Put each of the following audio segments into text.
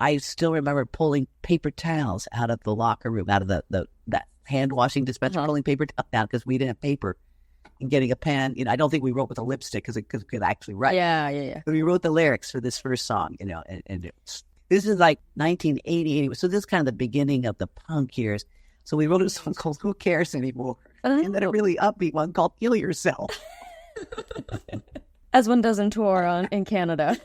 I still remember pulling paper towels out of the locker room, out of that hand washing dispenser, pulling paper towels out because we didn't have paper, and getting a pen. I don't think we wrote with a lipstick because it could actually write. Yeah. But we wrote the lyrics for this first song, and this is like 1980 anyway. So this is kind of the beginning of the punk years. So we wrote a song called "Who Cares Anymore," and then a really upbeat one called "Kill Yourself." As one does in tour in Canada.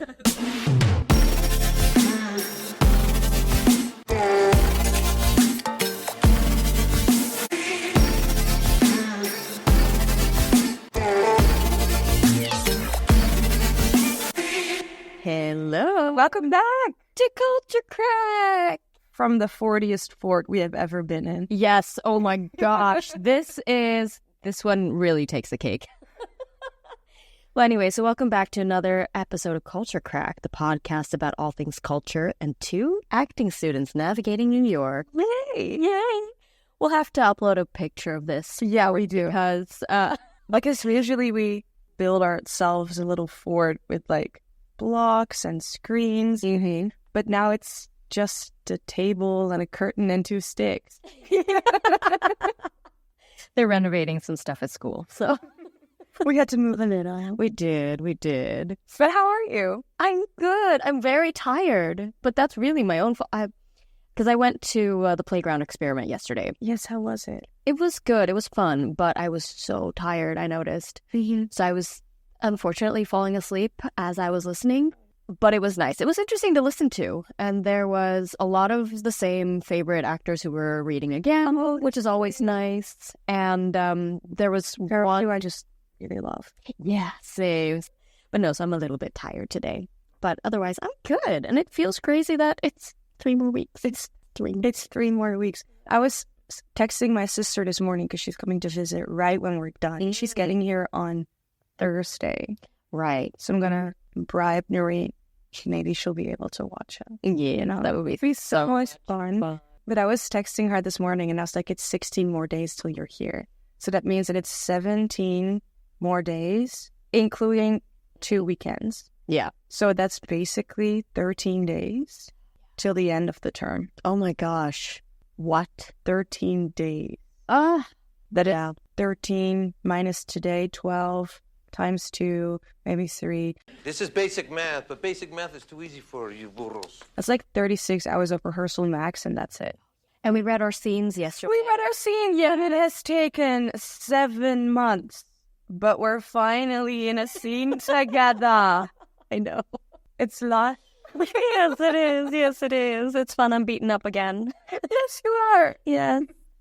Hello, welcome back to Culture Crack from the 40th fort we have ever been in. Yes, oh my gosh, this one really takes the cake. Well, anyway, so welcome back to another episode of Culture Crack, the podcast about all things culture and two acting students navigating New York. Yay! We'll have to upload a picture of this. Yeah, we do. Because usually we build ourselves a little fort with like blocks and screens. Mm-hmm. But now it's just a table and a curtain and two sticks. They're renovating some stuff at school, so... We had to move a little. We did. But how are you? I'm good. I'm very tired. But that's really my own fault. Because I went to the playground experiment yesterday. Yes, how was it? It was good. It was fun. But I was so tired, I noticed. Mm-hmm. So I was unfortunately falling asleep as I was listening. But it was nice. It was interesting to listen to. And there was a lot of the same favorite actors who were reading again, which is always nice. And there was one who I just... really love. Yeah, same. But no, so I'm a little bit tired today. But otherwise, I'm good. And it feels crazy that it's 3 more weeks. It's 3 more weeks. I was texting my sister this morning because she's coming to visit right when we're done. Mm-hmm. She's getting here on Thursday. Right. So I'm going to bribe Nuri. Maybe she'll be able to watch it. Yeah, that would be so much fun. But I was texting her this morning and I was like, it's 16 more days till you're here. So that means that it's 17 more days, including 2 weekends. Yeah. So that's basically 13 days till the end of the term. Oh my gosh. What? 13 days. That is 13 minus today, 12 times 2, maybe 3. This is basic math, but basic math is too easy for you burros. That's like 36 hours of rehearsal max, and that's it. And we read our scenes yesterday. Yeah, it has taken 7 months. But we're finally in a scene together. I know. It's lush. Yes, it is. It's fun. I'm beaten up again. Yes, you are. Yeah.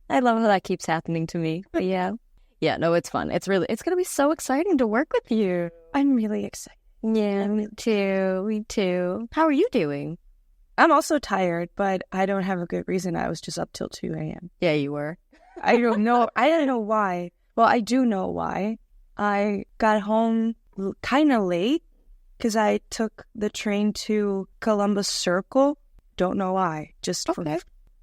I love how that keeps happening to me. But yeah. Yeah, no, it's fun. It's going to be so exciting to work with you. I'm really excited. Yeah, me too. How are you doing? I'm also tired, but I don't have a good reason. I was just up till 2 a.m. Yeah, you were. I don't know. I don't know why. Well, I do know why. I got home kind of late because I took the train to Columbus Circle. Don't know why.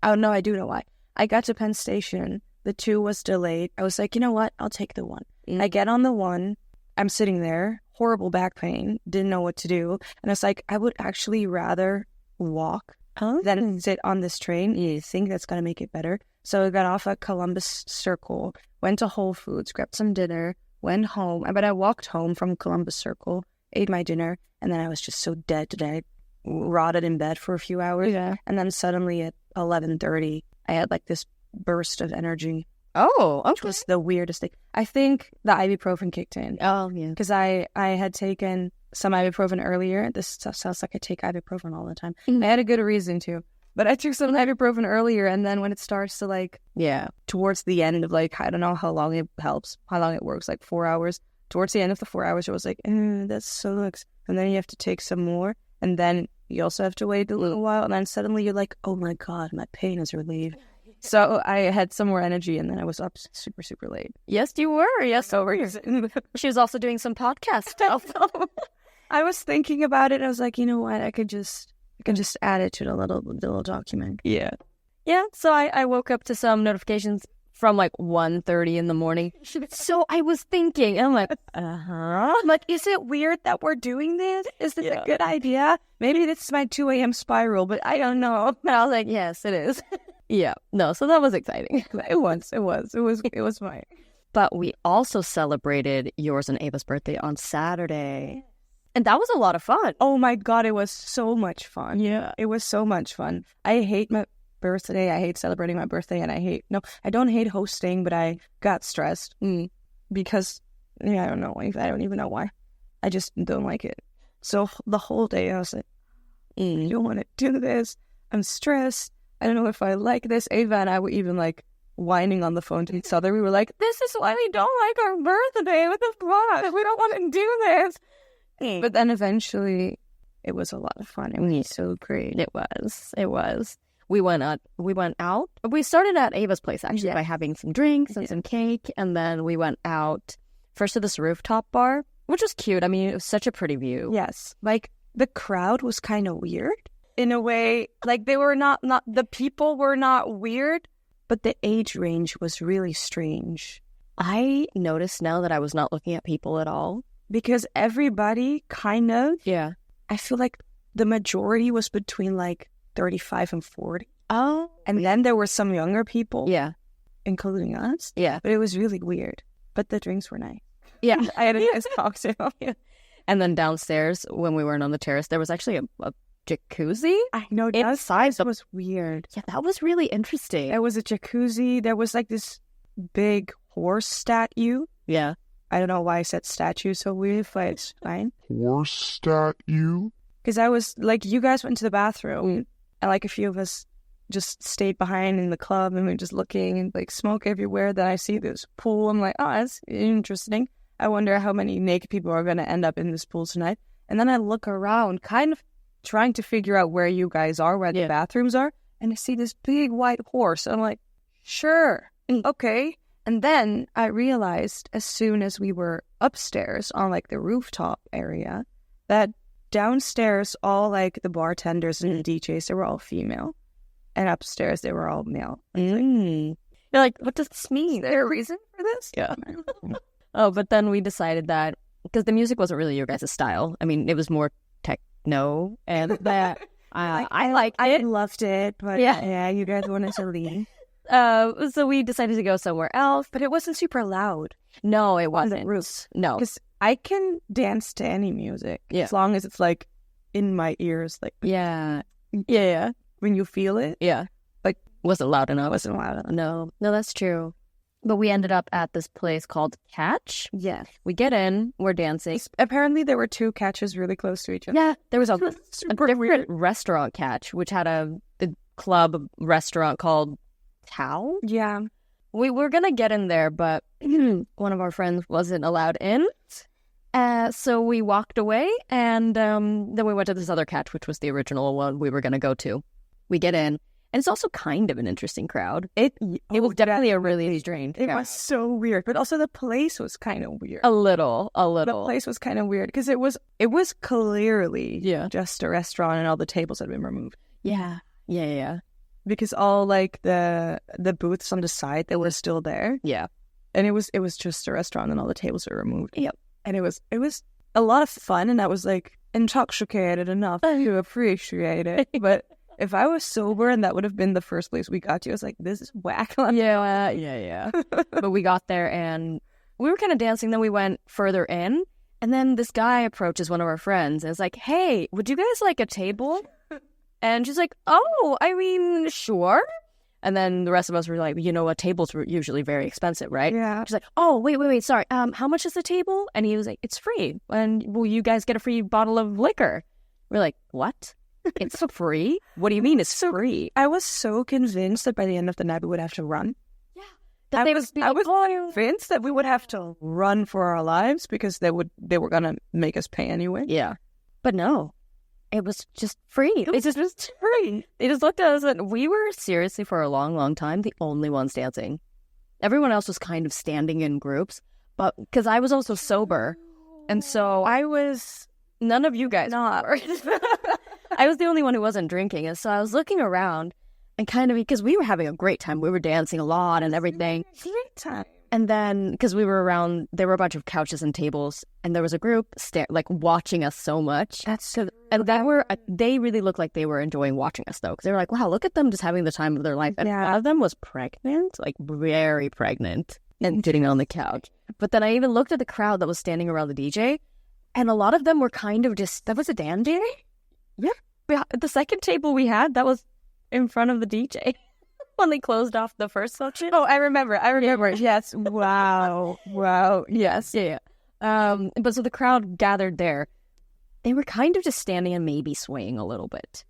Oh, no, I do know why. I got to Penn Station. The 2 was delayed. I was like, you know what? I'll take the 1. I get on the 1. I'm sitting there. Horrible back pain. Didn't know what to do. And I was like, I would actually rather walk than sit on this train. You think that's going to make it better? So I got off at Columbus Circle, went to Whole Foods, grabbed some dinner, went home. But I walked home from Columbus Circle, ate my dinner, and then I was just so dead today. Rotted in bed for a few hours. Yeah. And then suddenly at 11:30, I had like this burst of energy. Oh, okay. Which was the weirdest thing. I think the ibuprofen kicked in. Oh, yeah. Because I had taken some ibuprofen earlier. This stuff sounds like I take ibuprofen all the time. Mm-hmm. I had a good reason to. But I took some ibuprofen earlier, and then when it starts to towards the end of I don't know how long it helps, how long it works, 4 hours. Towards the end of the 4 hours, it was like, that sucks. And then you have to take some more, and then you also have to wait a little while, and then suddenly you're like, oh my God, my pain is relieved. So I had some more energy, and then I was up super, super late. Yes, you were. Yes, over here. She was also doing some podcast stuff. I was thinking about it. I was like, you know what? I can just add it to the little document. Yeah. Yeah. So I woke up to some notifications from like 1:30 in the morning. So I was thinking, and I'm like, I'm like, is it weird that we're doing this? Is this a good idea? Maybe this is my 2 a.m. spiral, but I don't know. And I was like, yes, it is. Yeah, no, so that was exciting. It was fine. But we also celebrated yours and Ava's birthday on Saturday. And that was a lot of fun. Oh my God, it was so much fun. Yeah. It was so much fun. I hate my birthday. I hate celebrating my birthday, and I don't hate hosting, but I got stressed because, I don't know. I don't even know why. I just don't like it. So the whole day I was like, I don't want to do this. I'm stressed. I don't know if I like this. Ava and I were even like whining on the phone to each other. We were like, this is why we don't like our birthday. What the fuck? We don't want to do this. But then eventually it was a lot of fun. It was so great. It was. We went out. We started at Ava's place, actually, by having some drinks and some cake. And then we went out first to this rooftop bar, which was cute. I mean, it was such a pretty view. Yes. Like, the crowd was kind of weird in a way. Like, they were not the people were not weird, but the age range was really strange. I noticed now that I was not looking at people at all. Because everybody kind of, I feel like the majority was between like 35 and 40. Oh. And then there were some younger people. Yeah. Including us. Yeah. But it was really weird. But the drinks were nice. Yeah. I had a nice cocktail. Yeah. And then downstairs, when we weren't on the terrace, there was actually a jacuzzi. I know. Inside. That was weird. Yeah, that was really interesting. There was a jacuzzi. There was like this big horse statue. Yeah. I don't know why I said statue so weird, but it's fine. Horse statue? Because I was, like, you guys went to the bathroom, and, like, a few of us just stayed behind in the club, and we were just looking, and, like, smoke everywhere. Then I see this pool. I'm like, oh, that's interesting. I wonder how many naked people are going to end up in this pool tonight. And then I look around, kind of trying to figure out where you guys are, where the bathrooms are, and I see this big white horse. I'm like, sure, okay. And then I realized as soon as we were upstairs on like the rooftop area that downstairs all like the bartenders and the DJs, they were all female. And upstairs they were all male. You're like, what does this mean? Is there a reason for this? Yeah. Oh, but then we decided that because the music wasn't really your guys' style. I mean, it was more techno, and that I liked it. I loved it, but you guys wanted to leave. So we decided to go somewhere else, but it wasn't super loud. No, it wasn't. No, because I can dance to any music as long as it's like in my ears. Like yeah. When you feel it, like wasn't loud enough. Wasn't loud enough. No, that's true. But we ended up at this place called Catch. Yeah, we get in, we're dancing. Apparently, there were two catches really close to each other. Yeah, there was a different restaurant Catch, which had the club restaurant called Tao. Yeah. We were going to get in there, but one of our friends wasn't allowed in. So we walked away, and then we went to this other Catch, which was the original one we were going to go to. We get in, and it's also kind of an interesting crowd. It was definitely a really strange crowd. It was so weird, but also the place was kind of weird. A little. The place was kind of weird, because it was clearly just a restaurant, and all the tables had been removed. Yeah. Because all like the booths on the side, they were still there. Yeah. And it was just a restaurant, and all the tables were removed. Yep. And it was a lot of fun, and I was like intoxicated enough to appreciate it. But if I was sober and that would have been the first place we got to, I was like, this is whack. Yeah. But we got there and we were kind of dancing. Then we went further in, and then this guy approaches one of our friends and is like, hey, would you guys like a table? And she's like, oh, I mean, sure. And then the rest of us were like, you know what, tables were usually very expensive, right? Yeah. She's like, oh, wait, sorry. How much is the table? And he was like, it's free. And will you guys get a free bottle of liquor? We're like, what? It's free? What do you mean it's free? I was so convinced that by the end of the night we would have to run. Yeah. I was convinced that we would have to run for our lives because they were gonna make us pay anyway. Yeah. But no. It was just free. It was just free. They just looked at us and we were seriously for a long, long time the only ones dancing. Everyone else was kind of standing in groups, but because I was also sober. And so none of you guys were. I was the only one who wasn't drinking. And so I was looking around And kind of because we were having a great time. We were dancing a lot and everything. Great time. And then, because we were around, there were a bunch of couches and tables, and there was a group watching us so much. That's so. And they really looked like they were enjoying watching us, though, because they were like, wow, look at them just having the time of their life. And one of them was pregnant, like very pregnant, and sitting on the couch. But then I even looked at the crowd that was standing around the DJ, and a lot of them were kind of just, that was a Dan DJ? Yeah. The second table we had, that was in front of the DJ. When they closed off the first section. Oh, I remember. Yes. Wow. Yes. Yeah. But so the crowd gathered there. They were kind of just standing and maybe swaying a little bit.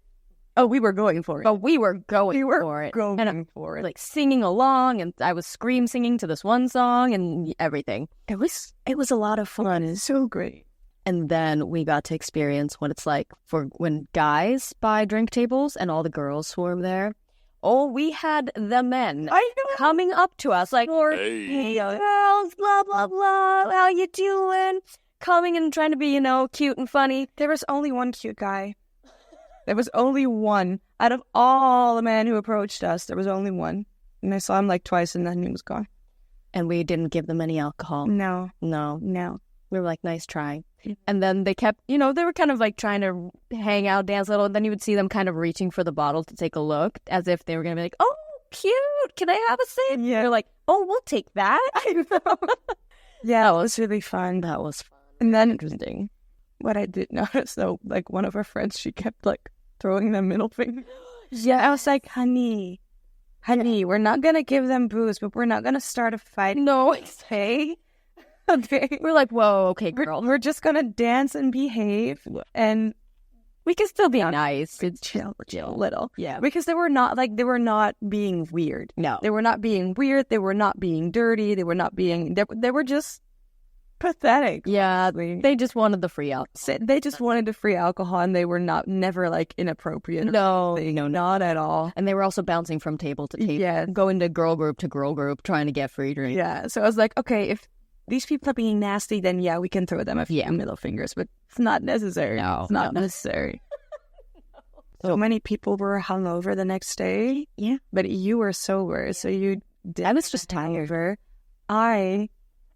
Oh, we were going for it. But we were going for it. Like singing along, and I was singing to this one song and everything. It was a lot of fun. It's so great. And then we got to experience what it's like for when guys buy drink tables and all the girls swarm there. Oh, we had the men coming up to us like, hey, girls, blah, blah, blah, how you doing? Coming and trying to be, cute and funny. There was only one cute guy. There was only one. Out of all the men who approached us, there was only one. And I saw him like twice and then he was gone. And we didn't give them any alcohol. No. We were like, nice try. And then they kept, they were kind of like trying to hang out, dance a little. And then you would see them kind of reaching for the bottle to take a look as if they were going to be like, oh, cute. Can I have a sip? Yeah. They're like, oh, we'll take that. I know. Yeah, it was really fun. That was fun. And then Interesting. What I did notice, though, like one of our friends, she kept like throwing them middle finger. Yeah. I was like, honey, we're not going to give them booze, but we're not going to start a fight. No. Okay. Okay. We're like, whoa, okay, girl. We're just going to dance and behave. And we can still be nice. Chill a little. Yeah. Because they were not being weird. No. They were not being weird. They were not being dirty. They were just pathetic. Yeah. They just wanted the free alcohol. They just wanted the free alcohol, and they were never like inappropriate. No, not at all. And they were also bouncing from table to table. Yeah. Going to girl group to girl group, trying to get free drinks. Yeah. So I was like, okay, if these people are being nasty, then yeah, we can throw them a few middle fingers, but it's not necessary. No, it's not necessary. So many people were hungover the next day. Yeah. But you were sober, so you did. I was just tired.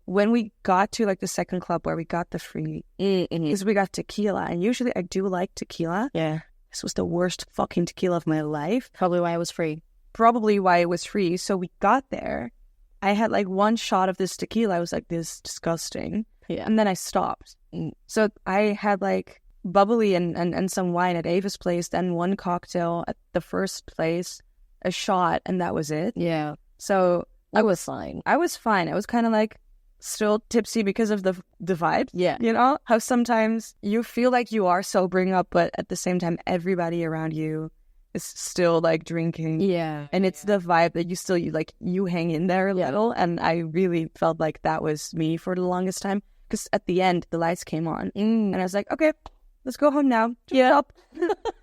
When we got to like the second club where we got the free, because we got tequila, and usually I do like tequila. Yeah. This was the worst fucking tequila of my life. Probably why it was free. So we got there. I had like one shot of this tequila. I was like, this is disgusting. Yeah. And then I stopped. So I had like bubbly and some wine at Ava's place, then one cocktail at the first place, a shot, and that was it. Yeah. So I was fine. I was kind of like still tipsy because of the vibe. Yeah. You know how sometimes you feel like you are sobering up, but at the same time, everybody around you is still like drinking. Yeah. And it's the vibe that you hang in there a little. And I really felt like that was me for the longest time. Because at the end, the lights came on. And I was like, okay, let's go home now. Up.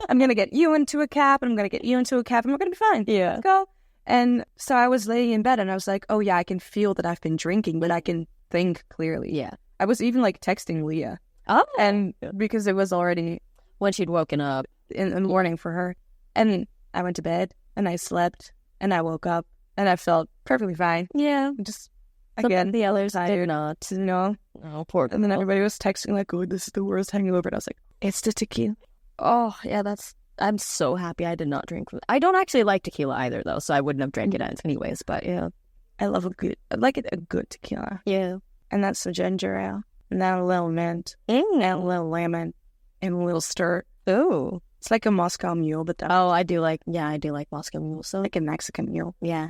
I'm going to get you into a cab, and I'm going to get you into a cab, and we're going to be fine. Yeah. Let's go. And so I was laying in bed, and I was like, oh yeah, I can feel that I've been drinking, but I can think clearly. Yeah. I was even like texting Leah. Oh. And because it was already when she'd woken up in the morning for her. And I went to bed, and I slept, and I woke up, and I felt perfectly fine. Yeah. Just, again, the others tired, did not. Oh, poor girl. And then everybody was texting like, oh, this is the worst hangover. And I was like, it's the tequila. Oh, yeah, I'm so happy I did not drink. I don't actually like tequila either, though, so I wouldn't have drank it anyways, but yeah. I like a good tequila. Yeah. And that's the ginger ale. And then a little mint. And a little lemon. And a little stir. Ooh. It's like a Moscow Mule, but I do like Moscow Mule. So like a Mexican Mule. Yeah.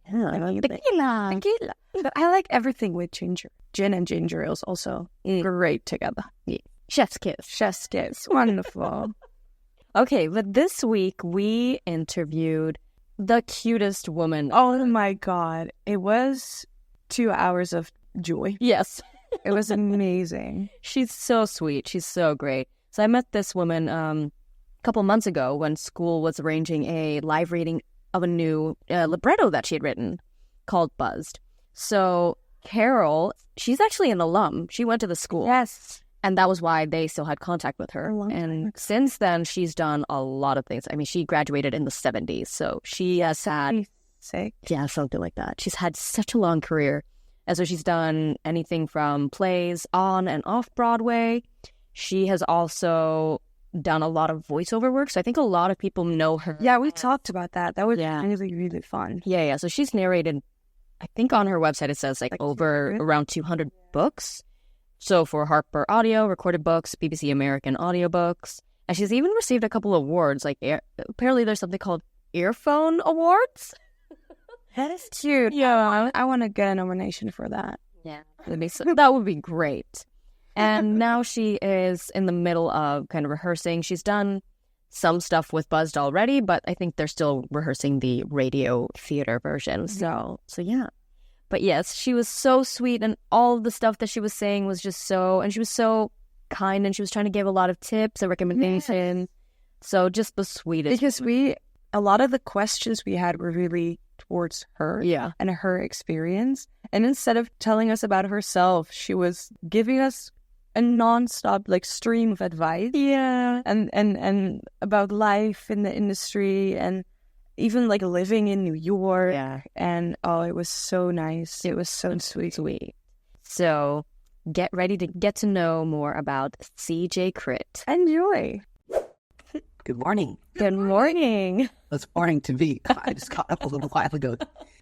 Tequila. But I like everything with ginger. Gin and ginger ales also great together. Yeah. Chef's kiss. Wonderful. Okay, but this week we interviewed the cutest woman. Oh my God. It was 2 hours of joy. Yes. It was amazing. She's so sweet. She's so great. So I met this woman a couple months ago when school was arranging a live reading of a new libretto that she had written called Buzzed. So Carol, she's actually an alum. She went to the school. Yes. And that was why they still had contact with her. And since then, she's done a lot of things. I mean, she graduated in the 70s. So she has had... Yeah, something like that. She's had such a long career. And so she's done anything from plays on and off Broadway. She has also done a lot of voiceover work. So I think a lot of people know her. Yeah, we talked about that. That was really, really fun. Yeah. So she's narrated, I think on her website, it says like over around 200 books. So for Harper Audio, recorded books, BBC American audiobooks. And she's even received a couple of awards. Like apparently there's something called Earphone Awards. That is cute. Yeah, I want to get a nomination for that. Yeah, that would be great. And now she is in the middle of kind of rehearsing. She's done some stuff with Buzzed already, but I think they're still rehearsing the radio theater version. So yeah. But yes, she was so sweet, and all of the stuff that she was saying was just so, and she was so kind, and she was trying to give a lot of tips and recommendations. Yes. So just the sweetest. Because a lot of the questions we had were really towards her and her experience. And instead of telling us about herself, she was giving us a nonstop like stream of advice. Yeah. And about life in the industry and even like living in New York. Yeah. And it was so nice. It was so sweet. So get ready to get to know more about CJ Crit. Enjoy. Good morning. Good morning. It's morning to me. I just got up a little while ago.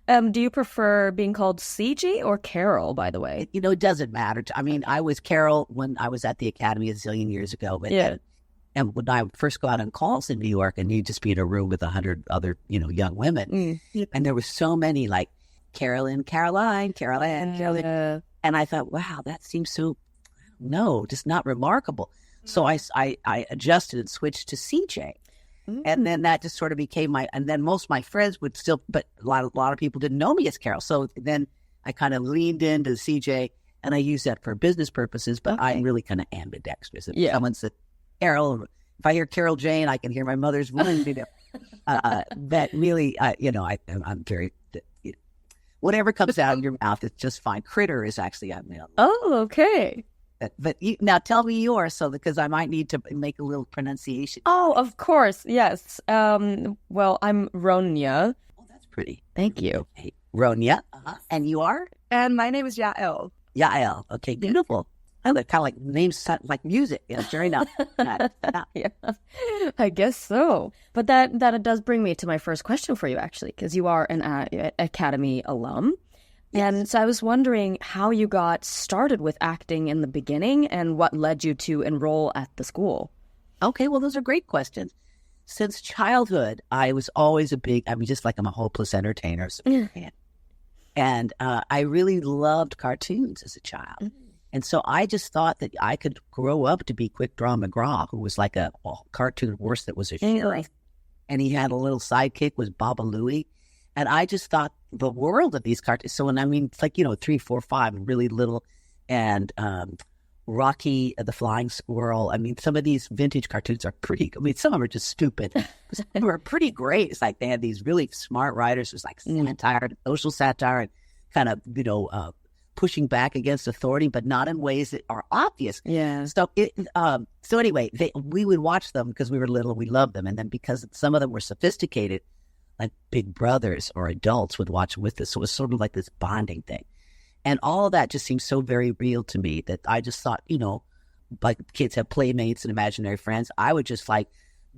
Do you prefer being called CJ or Carol, by the way? It doesn't matter. I mean, I was Carol when I was at the Academy a zillion years ago. But and when I would first go out on calls in New York, and you'd just be in a room with 100 other, young women. And there were so many like Caroline, Caroline. And I thought, wow, that seems so, just not remarkable. So I adjusted and switched to CJ. And then that just sort of became and then most of my friends would still, but a lot of people didn't know me as Carol. So then I kind of leaned into CJ, and I use that for business purposes, but I'm really kind of ambidextrous. If someone said Carol, if I hear Carol Jane, I can hear my mother's voice. That really, I'm very, whatever comes out of your mouth, it's just fine. Critter is actually, Oh, okay. But now tell me yours, because I might need to make a little pronunciation. Oh, of course, yes. Well, I'm Ronya. Oh, that's pretty. Thank you. Hey, Ronya. And you are? And my name is Yael. Yael. Okay, beautiful. I look kind of like names like music. Yeah, very nice. Yeah, I guess so. But that does bring me to my first question for you, actually, because you are an Academy alum. And so I was wondering how you got started with acting in the beginning and what led you to enroll at the school. Okay, well, those are great questions. Since childhood, I was always just like I'm a hopeless entertainer. And I really loved cartoons as a child. And so I just thought that I could grow up to be Quick Draw McGraw, who was like a cartoon horse that was a sheriff. And he had a little sidekick, was Baba Louie. And I just thought the world of these cartoons. So it's like, 3, 4, 5, really little. And Rocky the Flying Squirrel. I mean, some of these vintage cartoons are some of them are just stupid. Some of them are pretty great. It's like they had these really smart writers. It was like satire, social satire, and kind of, pushing back against authority, but not in ways that are obvious. Yeah. So anyway, we would watch them because we were little. We loved them. And then because some of them were sophisticated, like big brothers or adults would watch with us. So it was sort of like this bonding thing. And all of that just seemed so very real to me that I just thought, like kids have playmates and imaginary friends. I would just like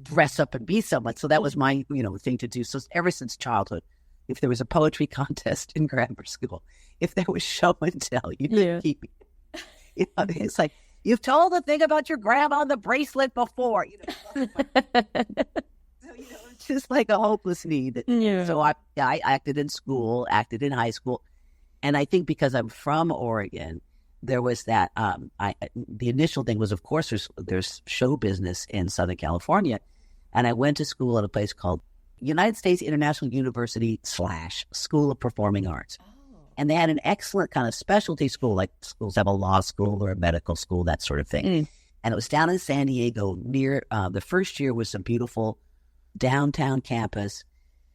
dress up and be someone. So that was my, thing to do. So ever since childhood, if there was a poetry contest in grammar school, if there was show and tell, you could keep it. It's like, you've told the thing about your grandma on the bracelet before. It's just like a hopeless need. Yeah. So I acted in school, acted in high school. And I think because I'm from Oregon, there was that, the initial thing was, of course, there's show business in Southern California. And I went to school at a place called United States International University / School of Performing Arts. And they had an excellent kind of specialty school, like schools have a law school or a medical school, that sort of thing. And it was down in San Diego near, the first year was a beautiful downtown campus,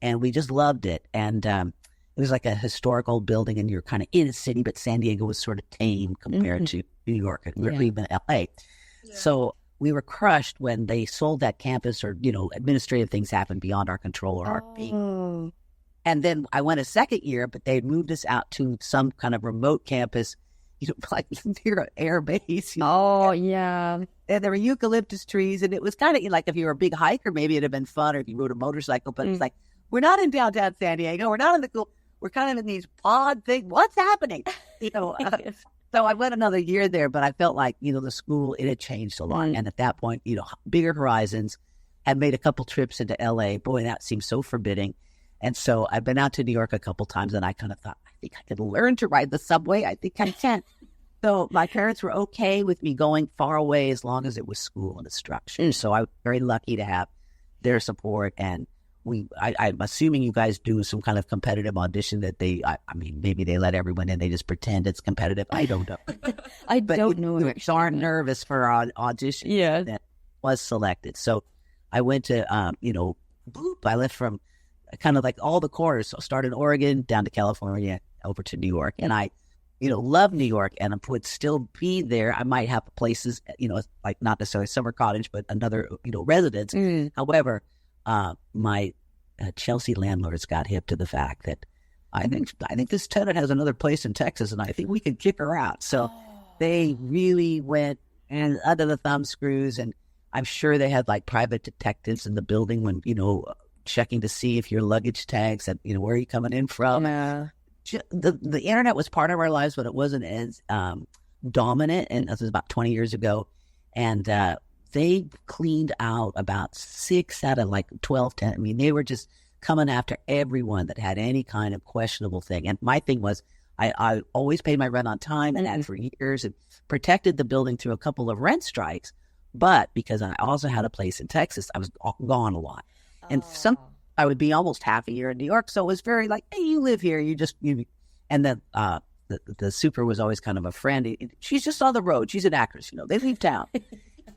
and we just loved it. And it was like a historical building, and you're kind of in a city, but San Diego was sort of tame compared to New York, and we were even in LA. Yeah. So we were crushed when they sold that campus, or, administrative things happened beyond our control or our being. And then I went a second year, but they moved us out to some kind of remote campus, like near an air base. Yeah. And there were eucalyptus trees, and it was kind of like if you were a big hiker, maybe it'd have been fun, or if you rode a motorcycle. But it's like, we're not in downtown San Diego. We're not in the cool. We're kind of in these odd things. What's happening? So I went another year there, but I felt like, the school, it had changed a lot. And at that point, bigger horizons. Had made a couple trips into LA. Boy, that seemed so forbidding. And so I've been out to New York a couple times, and I kind of thought, I think I could learn to ride the subway. I think I can. So my parents were okay with me going far away as long as it was school and instruction. So I was very lucky to have their support. And I'm assuming you guys do some kind of competitive audition that maybe they let everyone in. They just pretend it's competitive. I don't know. I don't know. We were darn nervous for our audition. Yeah. That was selected. So I went to, I left from kind of like all the corners. So I started in Oregon, down to California, over to New York. And I, love New York, and I would still be there. I might have places, like not necessarily summer cottage, but another, residence. However, my Chelsea landlords got hip to the fact that I think this tenant has another place in Texas, and I think we could kick her out. So they really went and under the thumb screws, and I'm sure they had like private detectives in the building when, checking to see if your luggage tags and, where are you coming in from. The internet was part of our lives, but it wasn't as dominant. And this was about 20 years ago. And they cleaned out about 6 out of like 12, 10. I mean, they were just coming after everyone that had any kind of questionable thing. And my thing was, I always paid my rent on time and had for years, and protected the building through a couple of rent strikes. But because I also had a place in Texas, I was gone a lot. And I would be almost half a year in New York. So it was very like, hey, you live here. And then the super was always kind of a friend. She's just on the road. She's an actress, they leave town.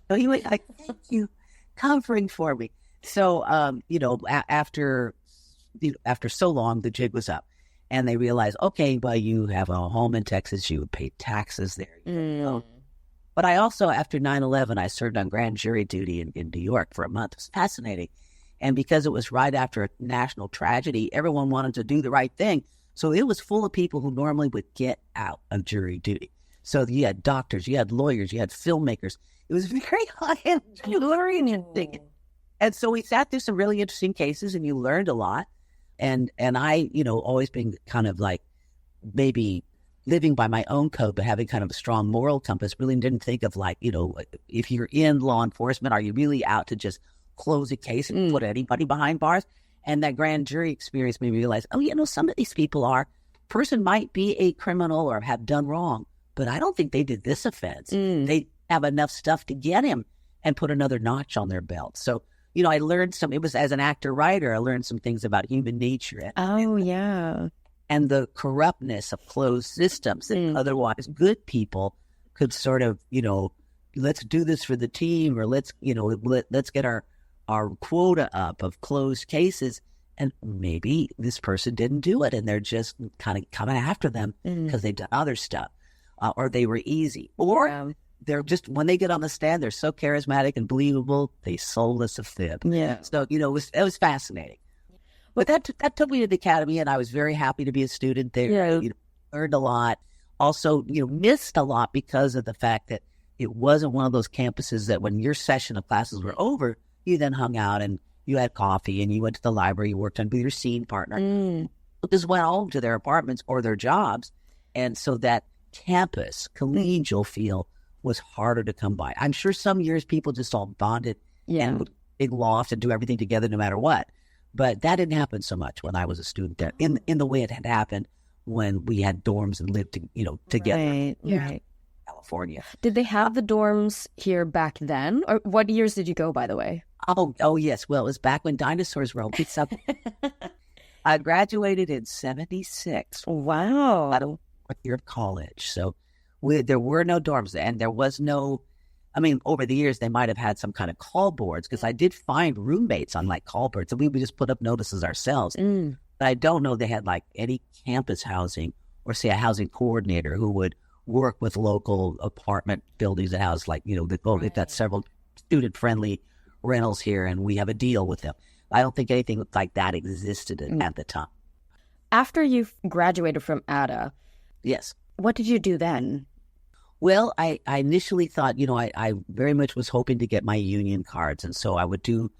So he was like, thank you, comforting for me. So, after so long, the jig was up. And they realized, okay, well, you have a home in Texas. You would pay taxes there. But I also, after 9/11, I served on grand jury duty in New York for a month. It was fascinating. And because it was right after a national tragedy, everyone wanted to do the right thing. So it was full of people who normally would get out of jury duty. So you had doctors, you had lawyers, you had filmmakers. It was very high-end, very interesting. And so we sat through some really interesting cases, and you learned a lot. And I, always been kind of like maybe living by my own code, but having kind of a strong moral compass, really didn't think of like, if you're in law enforcement, are you really out to just close a case and put anybody behind bars? And that grand jury experience made me realize, some of these people person might be a criminal or have done wrong, but I don't think they did this offense. They have enough stuff to get him and put another notch on their belt. So, I learned it was as an actor-writer, I learned some things about human nature. And the corruptness of closed systems that otherwise good people could sort of, let's do this for the team, or let's get our quota up of closed cases, and maybe this person didn't do it, and they're just kind of coming after them because they've done other stuff, or they were easy, or they're just, when they get on the stand, they're so charismatic and believable, they sold us a fib. So it was fascinating. But that took me to the academy, and I was very happy to be a student there. Learned a lot. Also, missed a lot because of the fact that it wasn't one of those campuses that when your session of classes were over, you then hung out and you had coffee and you went to the library, you worked on with your scene partner. Just went home to their apartments or their jobs. And so that campus, collegial feel was harder to come by. I'm sure some years people just all bonded and would big loft and do everything together no matter what. But that didn't happen so much when I was a student there in the way it had happened when we had dorms and lived together. Right. California. Did they have the dorms here back then? Or what years did you go, by the way? Oh yes. Well, it was back when dinosaurs roamed. I graduated in 1976. Wow. Out of fourth year of college. So there were no dorms, and there was no, over the years, they might have had some kind of call boards, because I did find roommates on like call boards, and we would just put up notices ourselves. But I don't know they had like any campus housing, or say a housing coordinator who would work with local apartment buildings and houses, like, they've got several student-friendly rentals here, and we have a deal with them. I don't think anything like that existed at the time. After you graduated from AADA, Yes. what did you do then? Well, I initially thought, I very much was hoping to get my union cards. And so I would do,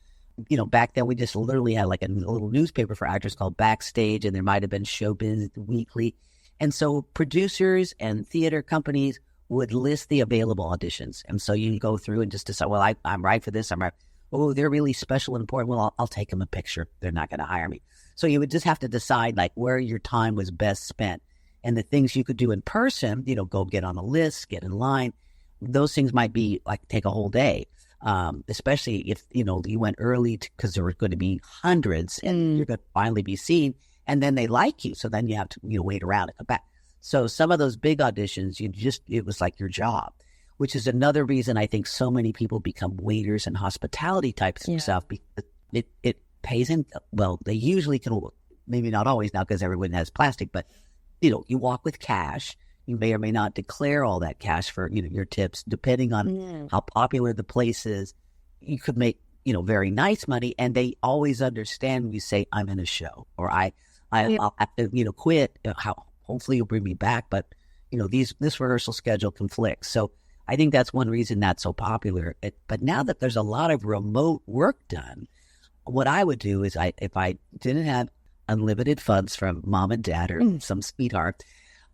back then we just literally had like a little newspaper for actors called Backstage, and there might have been Showbiz Weekly. And so producers and theater companies would list the available auditions. And so you go through and just decide, well, I'm right for this. I'm right. Oh, they're really special and important. Well, I'll take them a picture. They're not going to hire me. So you would just have to decide like where your time was best spent. And the things you could do in person, go get on a list, get in line. Those things might be like take a whole day, especially if, you went early because there were going to be hundreds and you're going to finally be seen. And then they like you. So then you have to, wait around and come back. So some of those big auditions, it was like your job, which is another reason I think so many people become waiters and hospitality types of stuff, because it pays in. Well, they usually can, maybe not always now because everyone has plastic, but you walk with cash. You may or may not declare all that cash for, your tips, depending on how popular the place is. You could make, very nice money, and they always understand when you say, I'm in a show, or I'll have to, quit. Hopefully you'll bring me back, but, this rehearsal schedule conflicts. So I think that's one reason that's so popular. But now that there's a lot of remote work done, what I would do is if I didn't have unlimited funds from mom and dad or some sweetheart,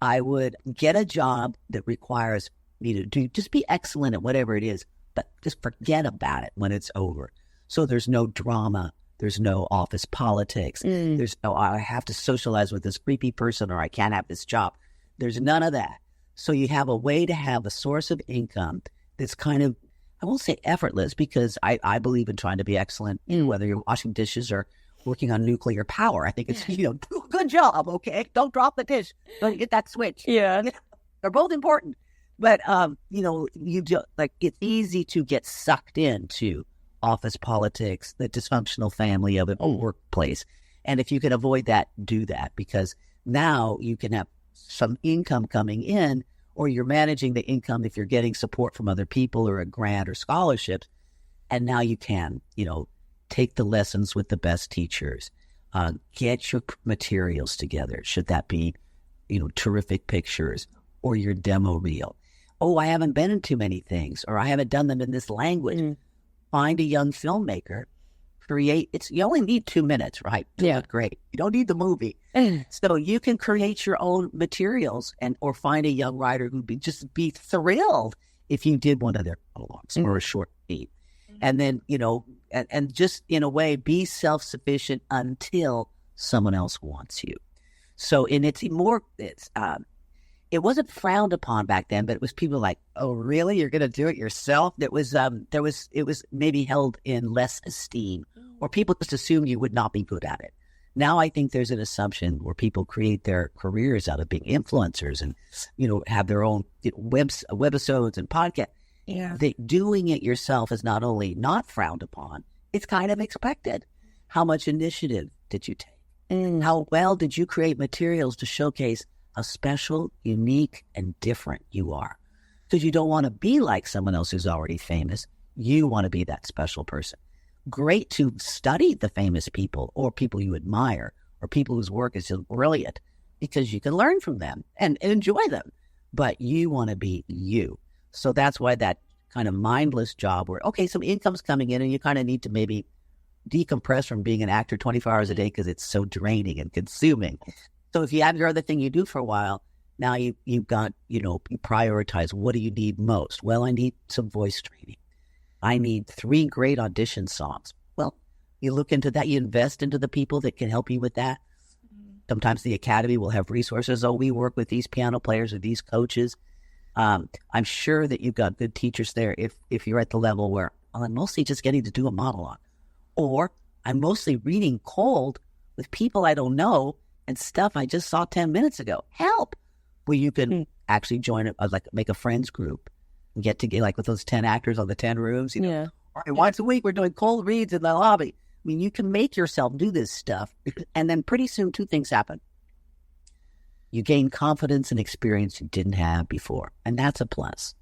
I would get a job that requires me to just be excellent at whatever it is, but just forget about it when it's over. So there's no drama. There's no office politics. There's no, I have to socialize with this creepy person, or I can't have this job. There's none of that. So you have a way to have a source of income that's kind of, I won't say effortless, because I believe in trying to be excellent, whether you're washing dishes or working on nuclear power. I think it's, good job, okay? Don't drop the dish. Don't get that switch. Yeah. They're both important. But, it's easy to get sucked into office politics, the dysfunctional family of a workplace. And if you can avoid that, do that, because now you can have some income coming in, or you're managing the income if you're getting support from other people or a grant or scholarships. And now you can, take the lessons with the best teachers, get your materials together. Should that be, terrific pictures or your demo reel? Oh, I haven't been in too many things, or I haven't done them in this language. Find a young filmmaker, you only need 2 minutes, right? Yeah. Great. You don't need the movie. So you can create your own materials or find a young writer who'd be thrilled if you did one of their monologues or a short feed. And then, and just in a way, be self-sufficient until someone else wants you. So, and it wasn't frowned upon back then, but it was people like, oh, really? You're going to do it yourself? It was maybe held in less esteem, or people just assumed you would not be good at it. Now I think there's an assumption where people create their careers out of being influencers and, have their own webisodes and podcasts. Yeah. Doing it yourself is not only not frowned upon, it's kind of expected. How much initiative did you take? How well did you create materials to showcase how special, unique, and different you are? Because you don't want to be like someone else who's already famous. You want to be that special person. Great to study the famous people, or people you admire, or people whose work is just brilliant, because you can learn from them and enjoy them. But you want to be you. So that's why that kind of mindless job where, okay, some income's coming in and you kind of need to maybe decompress from being an actor 24 hours a day because it's so draining and consuming. So if you have your other thing you do for a while, now you've got, you prioritize, what do you need most? Well, I need some voice training. I need 3 great audition songs. Well, you look into that, you invest into the people that can help you with that. Sometimes the academy will have resources. Oh, we work with these piano players or these coaches. I'm sure that you've got good teachers there if you're at the level where, well, I'm mostly just getting to do a monologue, or I'm mostly reading cold with people I don't know and stuff I just saw 10 minutes ago. Help! Where you can actually join make a friends group and get like with those 10 actors on the 10 rooms. All right, once a week we're doing cold reads in the lobby. I mean, you can make yourself do this stuff, and then pretty soon 2 things happen. You gain confidence and experience you didn't have before, and that's a plus.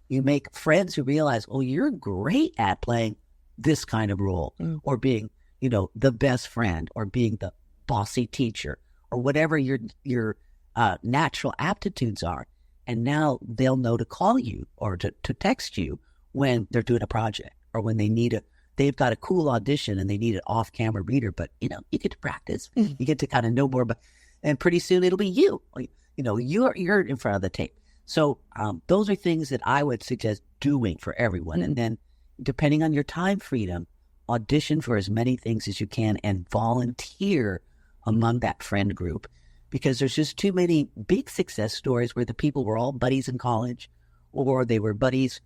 You make friends who realize, oh, you're great at playing this kind of role, or being, the best friend, or being the bossy teacher, or whatever your natural aptitudes are. And now they'll know to call you or to text you when they're doing a project, or when they've got a cool audition and they need an off-camera reader, but, you get to practice. You get to kind of know more, and pretty soon it'll be you. You're in front of the tape. So those are things that I would suggest doing for everyone. And then depending on your time freedom, audition for as many things as you can and volunteer among that friend group, because there's just too many big success stories where the people were all buddies in college, or they were buddies,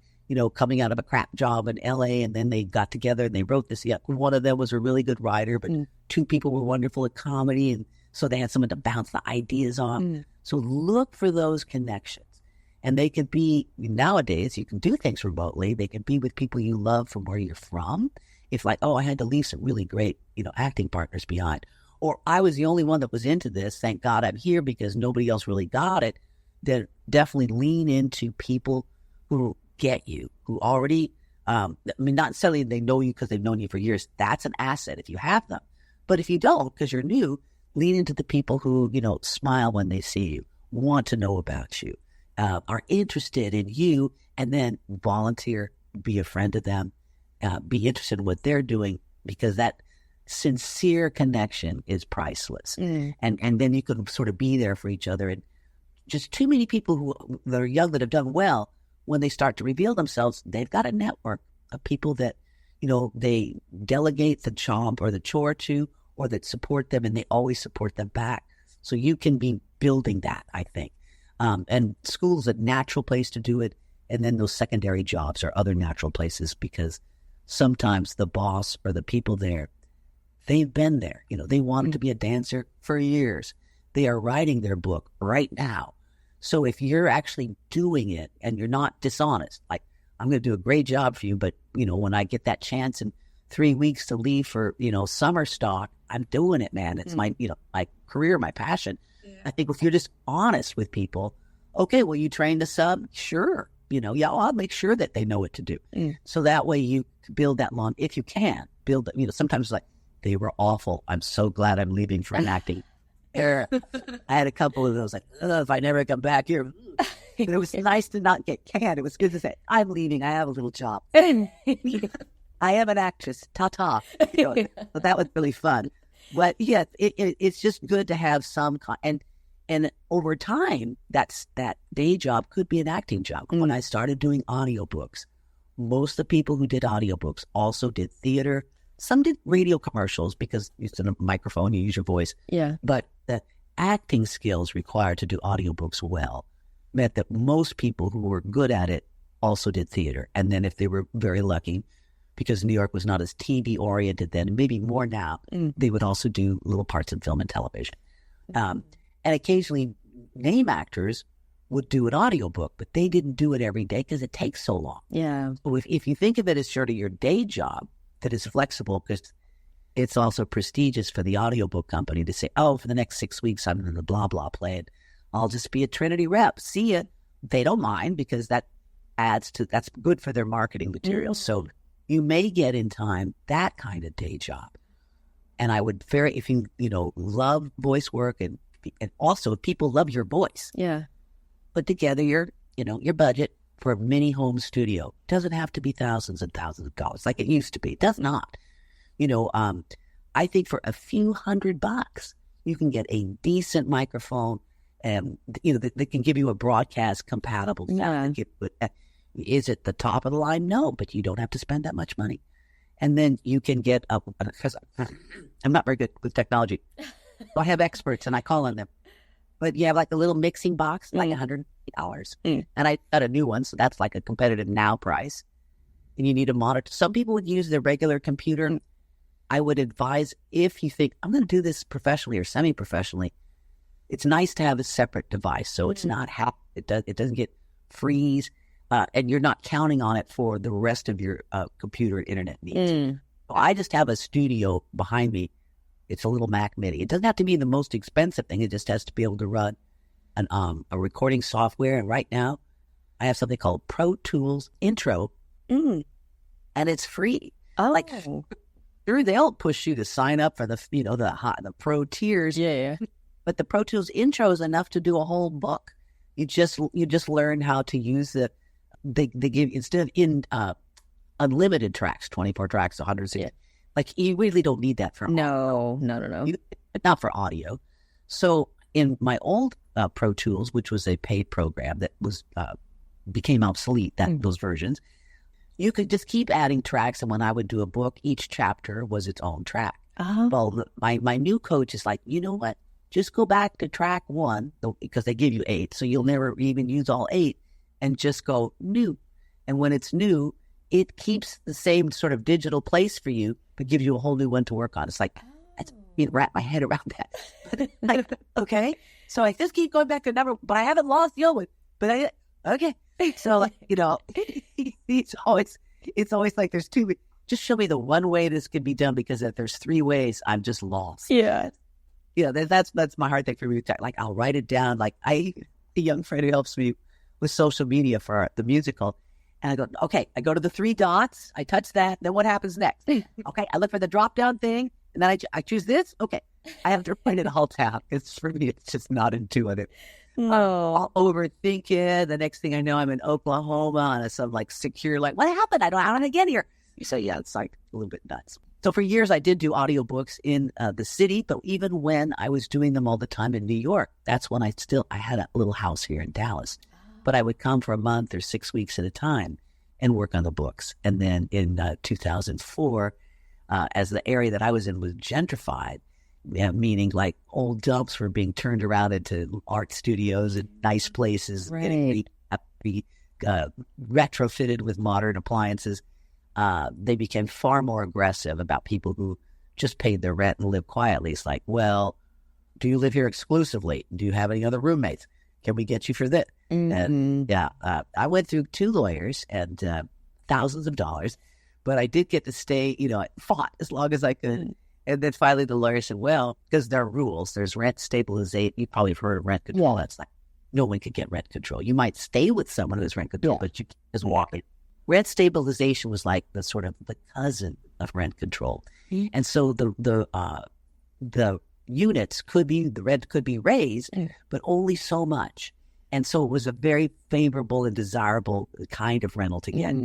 coming out of a crap job in LA, and then they got together and they wrote this. Yeah, one of them was a really good writer, but two people were wonderful at comedy, and so they had someone to bounce the ideas off. So look for those connections. And they could be, nowadays, you can do things remotely. They can be with people you love from where you're from. If I had to leave some really great, acting partners behind. Or I was the only one that was into this. Thank God I'm here because nobody else really got it. Then definitely lean into people who get you, who already, not necessarily they know you because they've known you for years. That's an asset if you have them. But if you don't, because you're new, lean into the people who, smile when they see you, want to know about you, are interested in you, and then volunteer, be a friend to them, be interested in what they're doing, because that sincere connection is priceless. And then you can sort of be there for each other. And just too many people that are young that have done well, when they start to reveal themselves, they've got a network of people that, they delegate the job or the chore to, or that support them, and they always support them back. So you can be building that, I think. And school's a natural place to do it. And then those secondary jobs are other natural places, because sometimes the boss or the people there, they've been there. They wanted to be a dancer for years. They are writing their book right now. So if you're actually doing it and you're not dishonest, like, I'm going to do a great job for you, but, when I get that chance in 3 weeks to leave for, summer stock, I'm doing it, man. It's my, my career, my passion. Yeah. I think if you're just honest with people, okay, well, you train the sub? Sure. I'll make sure that they know what to do. So that way you build that long, if you can, build, sometimes it's like, they were awful. I'm so glad I'm leaving for an acting era. I had a couple of those, like, if I never come back here. But it was nice to not get canned. It was good to say, I'm leaving. I have a little job. I am an actress. Ta-ta. So that was really fun. But yeah, it's just good to have some and over time, that day job could be an acting job. When I started doing audiobooks, most of the people who did audiobooks also did theater. Some did radio commercials because it's in a microphone, you use your voice. Yeah. But the acting skills required to do audiobooks well meant that most people who were good at it also did theater. And then if they were very lucky, because New York was not as TV oriented then, maybe more now, they would also do little parts in film and television. And occasionally name actors would do an audiobook, but they didn't do it every day because it takes so long. Yeah. So if you think of it as sort of your day job that is flexible, because it's also prestigious for the audiobook company to say, oh, for the next 6 weeks, I'm in the blah, blah play it. I'll just be a Trinity rep. See ya. They don't mind because that's good for their marketing material. So you may get in time that kind of day job. And I would if you love voice work and also if people love your voice. Yeah. Put together your budget for a mini home studio. Doesn't have to be thousands and thousands of dollars like it used to be. It does not. I think for a few $100, you can get a decent microphone and, they can give you a broadcast compatible sound. Yeah. Is it the top of the line? No, but you don't have to spend that much money. And then you can get because I'm not very good with technology. I have experts and I call on them. But you have like a little mixing box, like $100. And I got a new one, so that's like a competitive now price. And you need a monitor. Some people would use their regular computer. I would advise, if you think, I'm going to do this professionally or semi-professionally, it's nice to have a separate device. So it's not it doesn't get freeze. And you're not counting on it for the rest of your computer and internet needs. So I just have a studio behind me. It's a little Mac Mini. It doesn't have to be the most expensive thing. It just has to be able to run a recording software, and right now I have something called Pro Tools Intro, and it's free. Oh, Like, sure, they'll push you to sign up for the pro tiers. yeah. But the Pro Tools Intro is enough to do a whole book. You just learn how to use they give, instead of unlimited tracks, 24 tracks, 160. Like, you really don't need that for No. not for audio. So in my old Pro Tools, which was a paid program that was became obsolete, those versions, you could just keep adding tracks. And when I would do a book, each chapter was its own track. Well, my new coach is like, you know what? Just go back to track 1, because they give you 8, so you'll never even use all 8, and just go new. And when it's new, it keeps the same sort of digital place for you, but gives you a whole new one to work on. It's like, I can't wrap my head around that. But like, okay, so I just keep going back to number, but I haven't lost the old one. But okay. So, like, it's always like there's 2. Just show me the one way this could be done, because if there's 3 ways, I'm just lost. Yeah. Yeah, that's my hard thing for me. Like, I'll write it down. Like, a young friend who helps me with social media for the musical, and I go, okay, I go to the 3 dots, I touch that, then what happens next? Okay, I look for the drop down thing, and then I choose this. Okay, I have to write it all down. It's, for me, it's just not intuitive. I'll overthink it. The next thing I know, I'm in Oklahoma on some like secure, like, what happened? I don't know how to get here. So yeah, it's like a little bit nuts. So for years, I did do audiobooks in the city, but even when I was doing them all the time in New York, that's when I had a little house here in Dallas. But I would come for a month or 6 weeks at a time and work on the books. And then in 2004, as the area that I was in was gentrified, meaning like old dumps were being turned around into art studios and nice places, getting retrofitted with modern appliances. They became far more aggressive about people who just paid their rent and lived quietly. It's like, well, do you live here exclusively? Do you have any other roommates? Can we get you for this? And I went through 2 lawyers and thousands of dollars, but I did get to stay, I fought as long as I could. And then finally the lawyer said, well, because there are rules, there's rent stabilization. You probably have heard of rent control. That's like, no one could get rent control. You might stay with someone who has rent control, but you can't just walk in. Rent stabilization was like the sort of the cousin of rent control. And so the units the rent could be raised, but only so much. And so it was a very favorable and desirable kind of rental to get.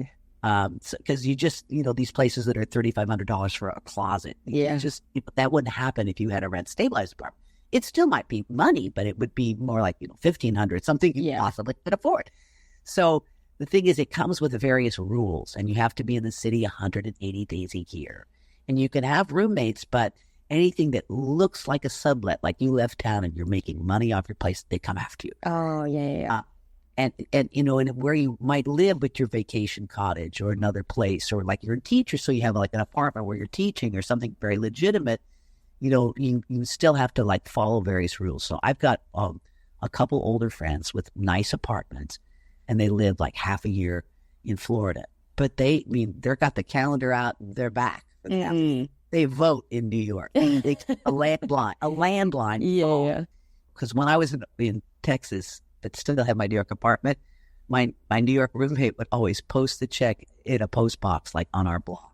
Because you just, these places that are $3,500 for a closet, that wouldn't happen if you had a rent stabilized apartment. It still might be money, but it would be more like, $1,500, something you possibly could afford. So the thing is, it comes with various rules, and you have to be in the city 180 days a year. And you can have roommates, but anything that looks like a sublet, like you left town and you're making money off your place, they come after you. Oh, yeah. And and where you might live with your vacation cottage or another place, or like you're a teacher, so you have like an apartment where you're teaching or something very legitimate, you still have to like follow various rules. So I've got a couple older friends with nice apartments, and they live like half a year in Florida. But they've got the calendar out, they're back. They vote in New York. They a landline. Yeah. Because when I was in Texas, but still have my New York apartment, my New York roommate would always post the check in a post box, like on our block.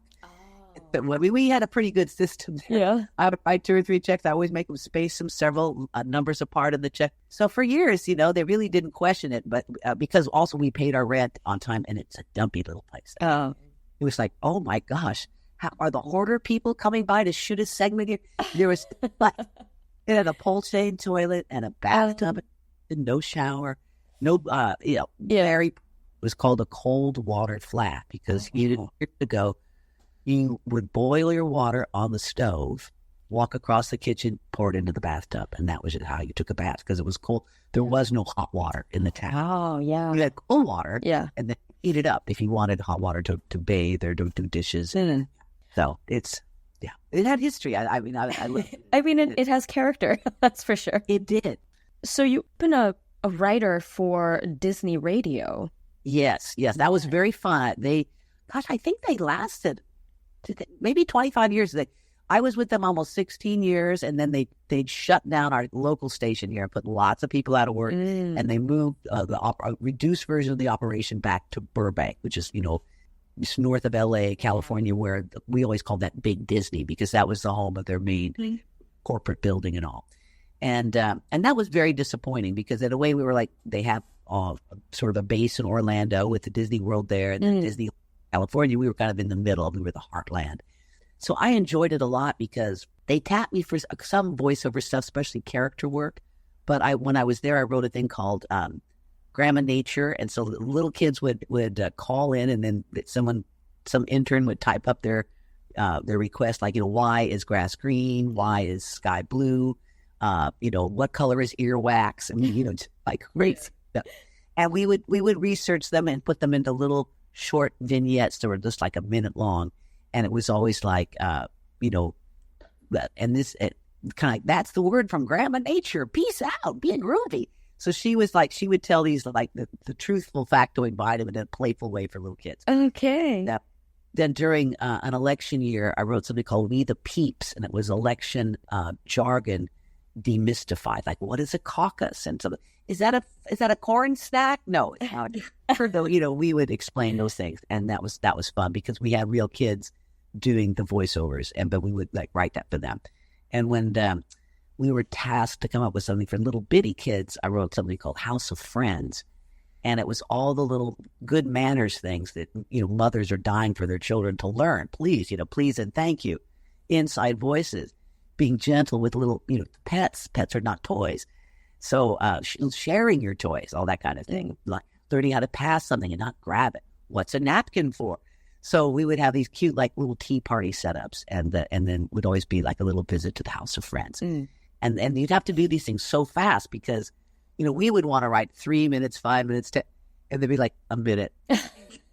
But we had a pretty good system there. Yeah. I would write 2 or 3 checks. I always make them space them several numbers apart in the check. So for years, they really didn't question it. But because also we paid our rent on time, and it's a dumpy little place. It was like, oh my gosh, are the hoarder people coming by to shoot a segment here? There was like, it had a pole-chain toilet and a bathtub, and no shower, no, very. It was called a cold water flat because you didn't have to go. You would boil your water on the stove, walk across the kitchen, pour it into the bathtub, and that was how you took a bath because it was cold. There was no hot water in the tap. Oh, yeah. You had cold water, and then heat it up if you wanted hot water to bathe or to do dishes. So it had history. I it has character. That's for sure. It did. So you've been a writer for Disney Radio. Yes, that was very fun. I think they lasted maybe 25 years. I was with them almost 16 years, and then they'd shut down our local station here and put lots of people out of work, and they moved the reduced version of the operation back to Burbank, which is, just north of L.A., California, where we always called that Big Disney because that was the home of their main corporate building and all. And that was very disappointing because in a way we were like, they have sort of a base in Orlando with the Disney World there and then Disney California. We were kind of in the middle. We were the heartland. So I enjoyed it a lot because they tapped me for some voiceover stuff, especially character work. But when I was there, I wrote a thing called Grandma Nature. And so the little kids would call in, and then some intern would type up their request, like, why is grass green? Why is sky blue? What color is earwax? I mean, like great stuff. And we would research them and put them into little short vignettes that were just like a minute long. And it was always like, and this kind of like, that's the word from Grandma Nature. Peace out, be groovy. So she was like, she would tell these like the truthful factoid vitamin in a playful way for little kids. Okay. Then during an election year, I wrote something called We the Peeps, and it was election jargon demystified. Like, what is a caucus? And so, is that a corn snack? No, it's not. We would explain those things, and that was fun because we had real kids doing the voiceovers, but we would like write that for them. And when we were tasked to come up with something for little bitty kids, I wrote something called House of Friends. And it was all the little good manners things that, mothers are dying for their children to learn. Please, please and thank you. Inside voices, being gentle with little, pets. Pets are not toys. So sharing your toys, all that kind of thing. Like learning how to pass something and not grab it. What's a napkin for? So we would have these cute, like, little tea party setups, and then would always be like a little visit to the House of Friends. And you'd have to do these things so fast because, we would want to write 3 minutes, 5 minutes, and they'd be like, a minute.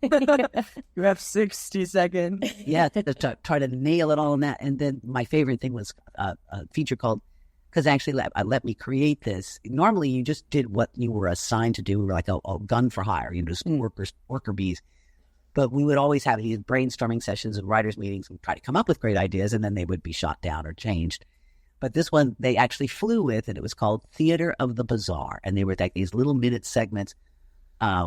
You have 60 seconds. Yeah, to try to nail it all in that. And then my favorite thing was a feature called, because actually let me create this. Normally, you just did what you were assigned to do. We were like a gun for hire, just worker bees. But we would always have these brainstorming sessions and writers' meetings and try to come up with great ideas, and then they would be shot down or changed. But this one they actually flew with, and it was called Theater of the Bizarre. And they were like these little minute segments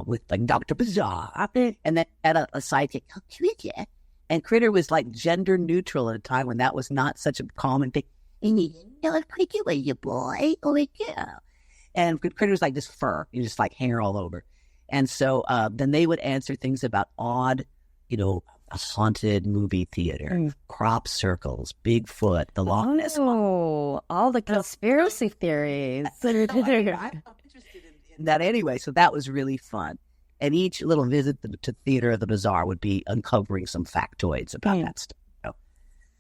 with like Dr. Bizarre. And then had a sidekick called Critter. And Critter was like gender neutral at a time when that was not such a common thing. And you boy, oh my girl. And Critter was like this fur, just like hair all over. And so then they would answer things about odd, a haunted movie theater, crop circles, Bigfoot, the Loch Ness. Oh, all the conspiracy theories. I'm interested in that anyway, so that was really fun. And each little visit to Theater of the Bizarre would be uncovering some factoids about that stuff.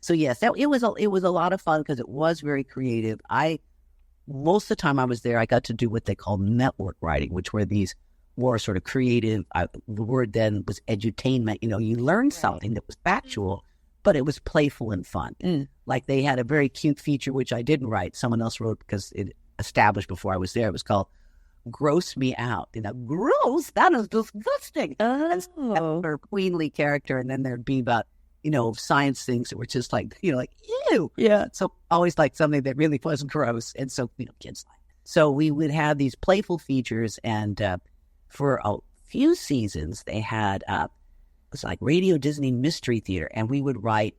So yes, it was a lot of fun because it was very creative. Most of the time I was there, I got to do what they call network writing, which were these more sort of creative. The word then was edutainment. You learned something that was factual, but it was playful and fun. Like they had a very cute feature, which I didn't write. Someone else wrote because it established before I was there. It was called Gross Me Out. Gross? That is disgusting. Oh. Her queenly character, and then there'd be about, science things that were just like, like, ew. Yeah. So always like something that really was gross. And so, kids like it. So we would have these playful features, and for a few seasons, they had it was like Radio Disney Mystery Theater, and we would write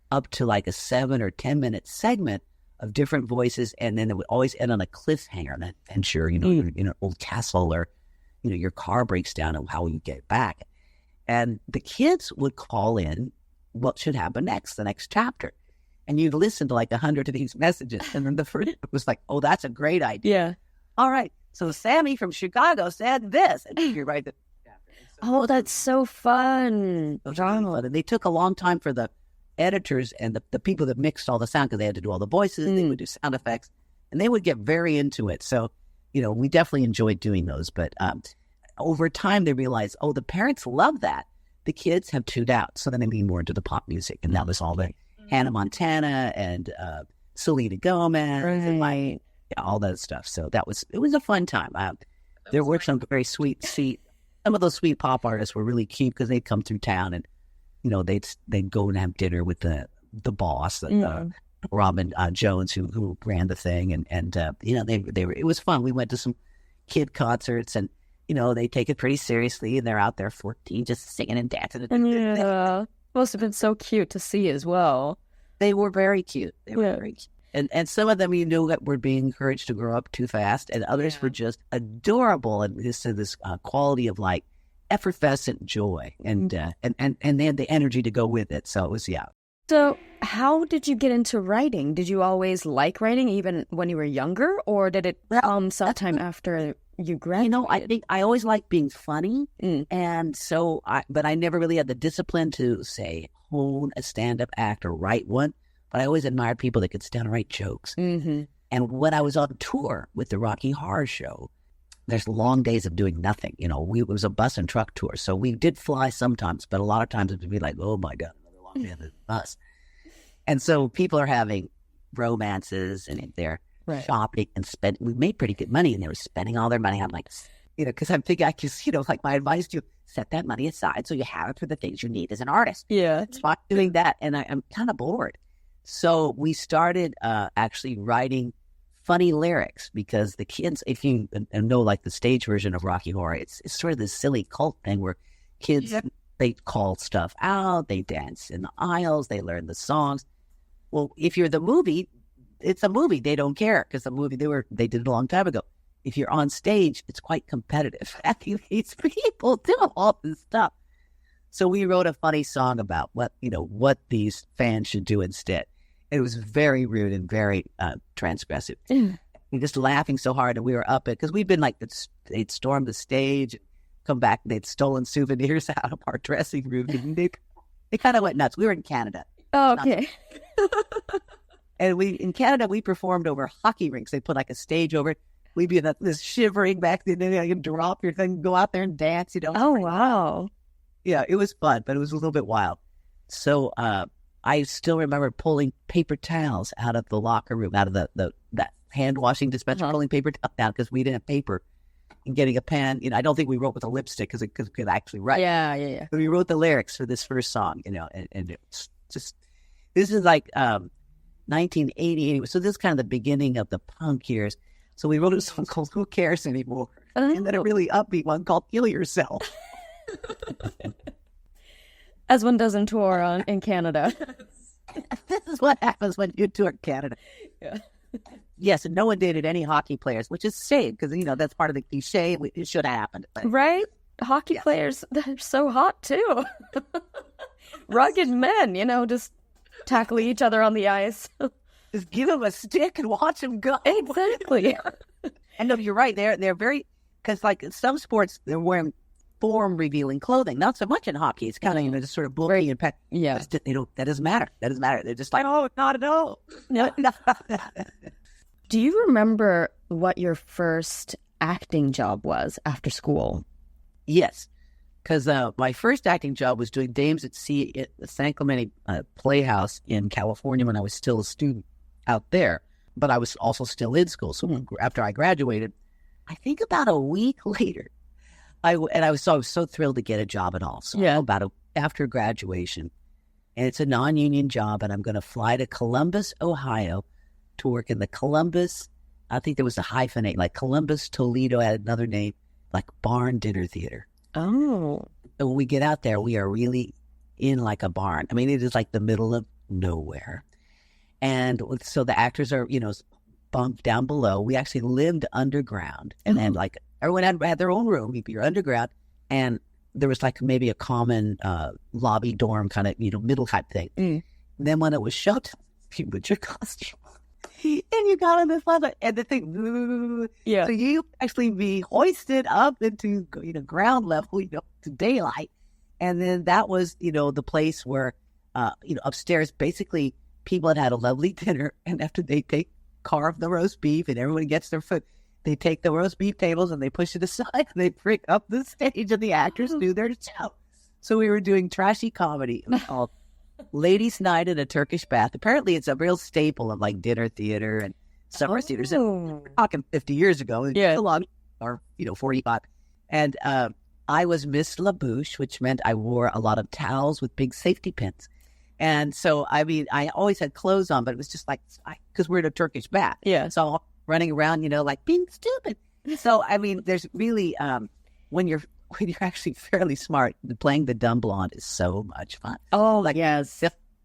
up to like a 7 or 10 minute segment of different voices, and then it would always end on a cliffhanger, an adventure, you're in an old castle, or your car breaks down and how you get back. And the kids would call in what should happen next, the next chapter. And you'd listen to like 100 of these messages, and then the first was like, oh, that's a great idea. Yeah. All right. So Sammy from Chicago said this. And you write the Oh, that's so fun. And they took a long time for the editors and the people that mixed all the sound, because they had to do all the voices, they would do sound effects, and they would get very into it. So, we definitely enjoyed doing those. But over time, they realized, oh, the parents love that. The kids have tuned out. So then they leaned more into the pop music. And that was all the Hannah Montana and Selena Gomez and like all that stuff. So it was a fun time. There were some very sweet, some of those sweet pop artists were really cute because they'd come through town, and they'd go and have dinner with the the boss, Robin Jones, who ran the thing, and they were. It was fun. We went to some kid concerts, and they take it pretty seriously, and they're out there 14, just singing and dancing. Yeah, must have been so cute to see as well. They were very cute. They were very cute. And some of them that were being encouraged to grow up too fast, and others were just adorable, and this quality of like effervescent joy, and they had the energy to go with it. So it was So how did you get into writing? Did you always like writing even when you were younger, or did it come sometime after you graduated? I think I always liked being funny, and so but I never really had the discipline to say hone a stand-up act or write one. But I always admired people that could sit down and write jokes. Mm-hmm. And when I was on tour with the Rocky Horror Show, there's long days of doing nothing. It was a bus and truck tour, so we did fly sometimes, but a lot of times it would be like, oh my God, another long day on the bus. And so people are having romances, and they're shopping and spending. We made pretty good money, and they were spending all their money. I'm like, because I'm thinking, like my advice to you, set that money aside so you have it for the things you need as an artist. Yeah. It's fine doing that, and I'm kind of bored. So we started actually writing funny lyrics, because the kids, if you know, like the stage version of Rocky Horror, it's sort of this silly cult thing where kids, they call stuff out, they dance in the aisles, they learn the songs. Well, if you're the movie, it's a movie. They don't care, because the movie, they did it a long time ago. If you're on stage, it's quite competitive. These people do all this stuff. So we wrote a funny song about what these fans should do instead. It was very rude and very transgressive. We're just laughing so hard, and we were up it because we'd been like, they'd stormed the stage, come back, they'd stolen souvenirs out of our dressing room. And they kind of went nuts. We were in Canada. Oh, okay. And in Canada, we performed over hockey rinks. They put like a stage over it. We'd be in this shivering back there, and then you drop your thing, go out there and dance. Oh, wow. Yeah, it was fun, but it was a little bit wild. So I still remember pulling paper towels out of the locker room, out of that hand washing dispenser, pulling paper towels down because we didn't have paper, and getting a pen. I don't think we wrote with a lipstick because it could actually write. Yeah. But we wrote the lyrics for this first song, and it's just, this is like 1980. So this is kind of the beginning of the punk years. So we wrote a song called "Who Cares Anymore," and then a really upbeat one called "Kill Yourself." As one does in tour in Canada. This is what happens when you tour Canada. Yeah. Yes, and no one dated any hockey players, which is sad because, that's part of the cliche. It should have happened. But, right? Hockey players, they're so hot too. Rugged men, just tackling each other on the ice. Just give them a stick and watch them go. Exactly. And no, you're right. They're very, because like in some sports, they're wearing form-revealing clothing. Not so much in hockey. It's kind of, just sort of bulky and pet. Yeah. That doesn't matter. That doesn't matter. They're just like, oh, not at all. No. Do you remember what your first acting job was after school? Yes. Because my first acting job was doing Dames at Sea at the San Clemente Playhouse in California when I was still a student out there. But I was also still in school. So after I graduated, I think about a week later, I was so thrilled to get a job at all. So after graduation, and it's a non-union job, and I'm going to fly to Columbus, Ohio, to work in the Columbus. I think there was a hyphenate, like Columbus, Toledo had another name, like barn dinner theater. Oh. So when we get out there, we are really in like a barn. I mean, it is like the middle of nowhere. And so the actors are, bunked down below. We actually lived underground, and then like everyone had their own room. You're underground, and there was like maybe a common lobby dorm kind of, middle type thing. Then when it was showtime, you put your costume on, and you got on this level, and the thing, so you actually be hoisted up into ground level, to daylight, and then that was the place where upstairs basically people had a lovely dinner, and after they carve the roast beef and everyone gets their food, they take the roast beef tables and they push it aside and they bring up the stage and the actors do their show. So we were doing trashy comedy. It was called Ladies' Night in a Turkish Bath. Apparently it's a real staple of like dinner theater and summer theaters. We're talking 50 years ago. A lot, or 45. And I was Miss LaBouche, which meant I wore a lot of towels with big safety pins. And so, I mean, I always had clothes on, but it was just like, because we're in a Turkish bath. Yeah. So I'm running around, like being stupid. So, I mean, there's really, when you're actually fairly smart, playing the dumb blonde is so much fun. Oh, yes.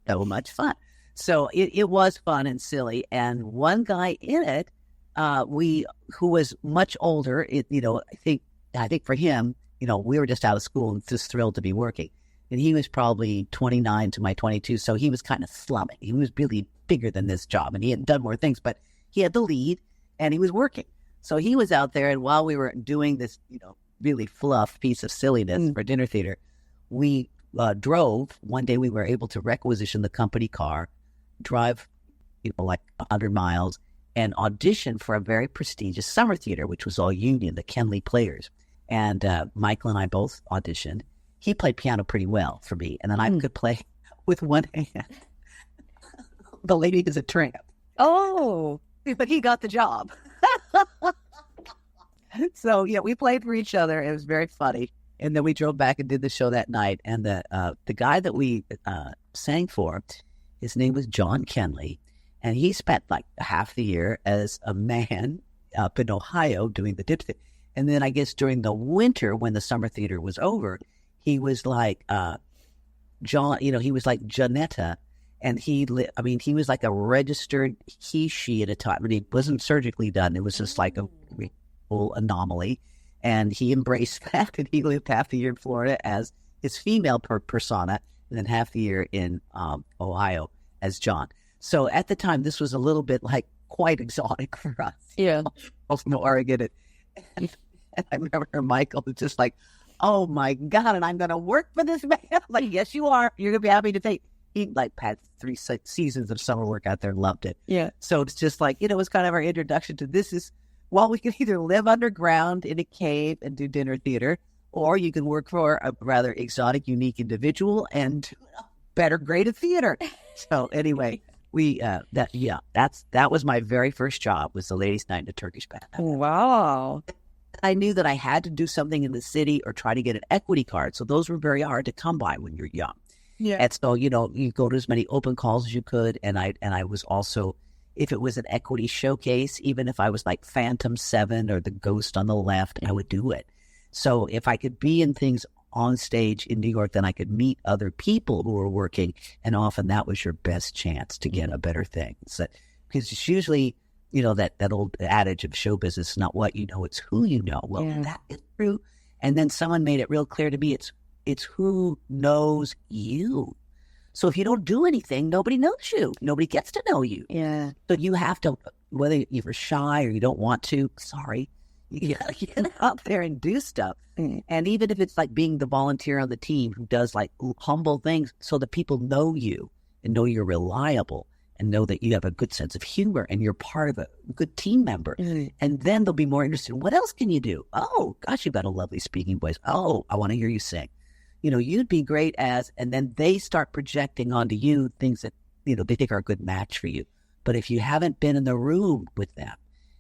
So much fun. So it was fun and silly. And one guy in it, who was much older, I think for him, we were just out of school and just thrilled to be working. And he was probably 29 to my 22. So he was kind of slumming. He was really bigger than this job and he had done more things, but he had the lead and he was working. So he was out there. And while we were doing this, really fluff piece of silliness for dinner theater, we drove. One day we were able to requisition the company car, drive, like 100 miles and audition for a very prestigious summer theater, which was all union, the Kenley Players. And Michael and I both auditioned. He played piano pretty well for me. And then I could play with one hand. The lady is a tramp. Oh. But he got the job. So, we played for each other. It was very funny. And then we drove back and did the show that night. And the guy that we sang for, his name was John Kenley. And he spent like half the year as a man up in Ohio doing the dip. And then I guess during the winter when the summer theater was over, he was like John, he was like Janetta. And he was like a registered she at a time. I mean, it wasn't surgically done. It was just like a whole anomaly. And he embraced that. And he lived half the year in Florida as his female persona and then half the year in Ohio as John. So at the time, this was a little bit like quite exotic for us. Yeah. From Oregon. And I remember Michael was just like, oh my God, and I'm going to work for this man. I'm like, yes, you are. You're going to be happy to take. He like had 3 seasons of summer work out there and loved it. Yeah. So it's just like, it was kind of our introduction to this is, well, we can either live underground in a cave and do dinner theater, or you can work for a rather exotic, unique individual and do a better grade of theater. So anyway, that was my very first job, was the ladies' night in a Turkish bath. Wow. I knew that I had to do something in the city or try to get an equity card. So those were very hard to come by when you're young. Yeah. And so, you go to as many open calls as you could. And I was also, if it was an equity showcase, even if I was like Phantom 7 or the Ghost on the Left, I would do it. So if I could be in things on stage in New York, then I could meet other people who were working. And often that was your best chance to get a better thing. So, because it's usually, that old adage of show business is not what you know, it's who you know. Well, that is true. And then someone made it real clear to me, it's who knows you. So if you don't do anything, nobody knows you. Nobody gets to know you. Yeah. So you have to, whether you're shy or you don't want to, you gotta get out there and do stuff. And even if it's like being the volunteer on the team who does like humble things so that people know you and know you're reliable and know that you have a good sense of humor and you're part of a good team member. And then they'll be more interested. What else can you do? Oh, gosh, you've got a lovely speaking voice. Oh, I want to hear you sing. You'd be great as, and then they start projecting onto you things that, they think are a good match for you. But if you haven't been in the room with them,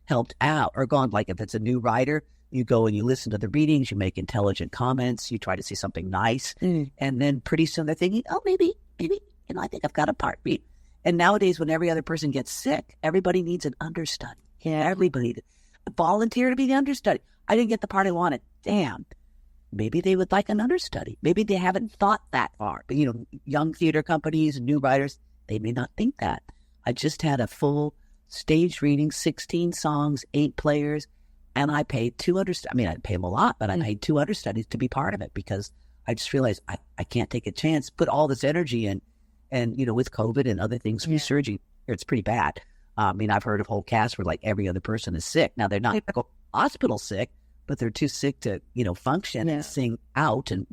helped out, or gone, like if it's a new writer, you go and you listen to the readings, you make intelligent comments, you try to say something nice. And then pretty soon they're thinking, oh, maybe, I think I've got a part read. And nowadays when every other person gets sick, everybody needs an understudy. Yeah, everybody. Volunteer to be the understudy. I didn't get the part I wanted. Damn. Maybe they would like an understudy. Maybe they haven't thought that far. But, young theater companies and new writers, they may not think that. I just had a full stage reading, 16 songs, 8 players, and I paid 2 understudies. I mean, I'd pay them a lot, but I paid 2 understudies to be part of it because I just realized I can't take a chance, put all this energy in. And, with COVID and other things resurging, it's pretty bad. I mean, I've heard of whole casts where like every other person is sick. Now, they're not hospital sick, but they're too sick to, function and sing out and,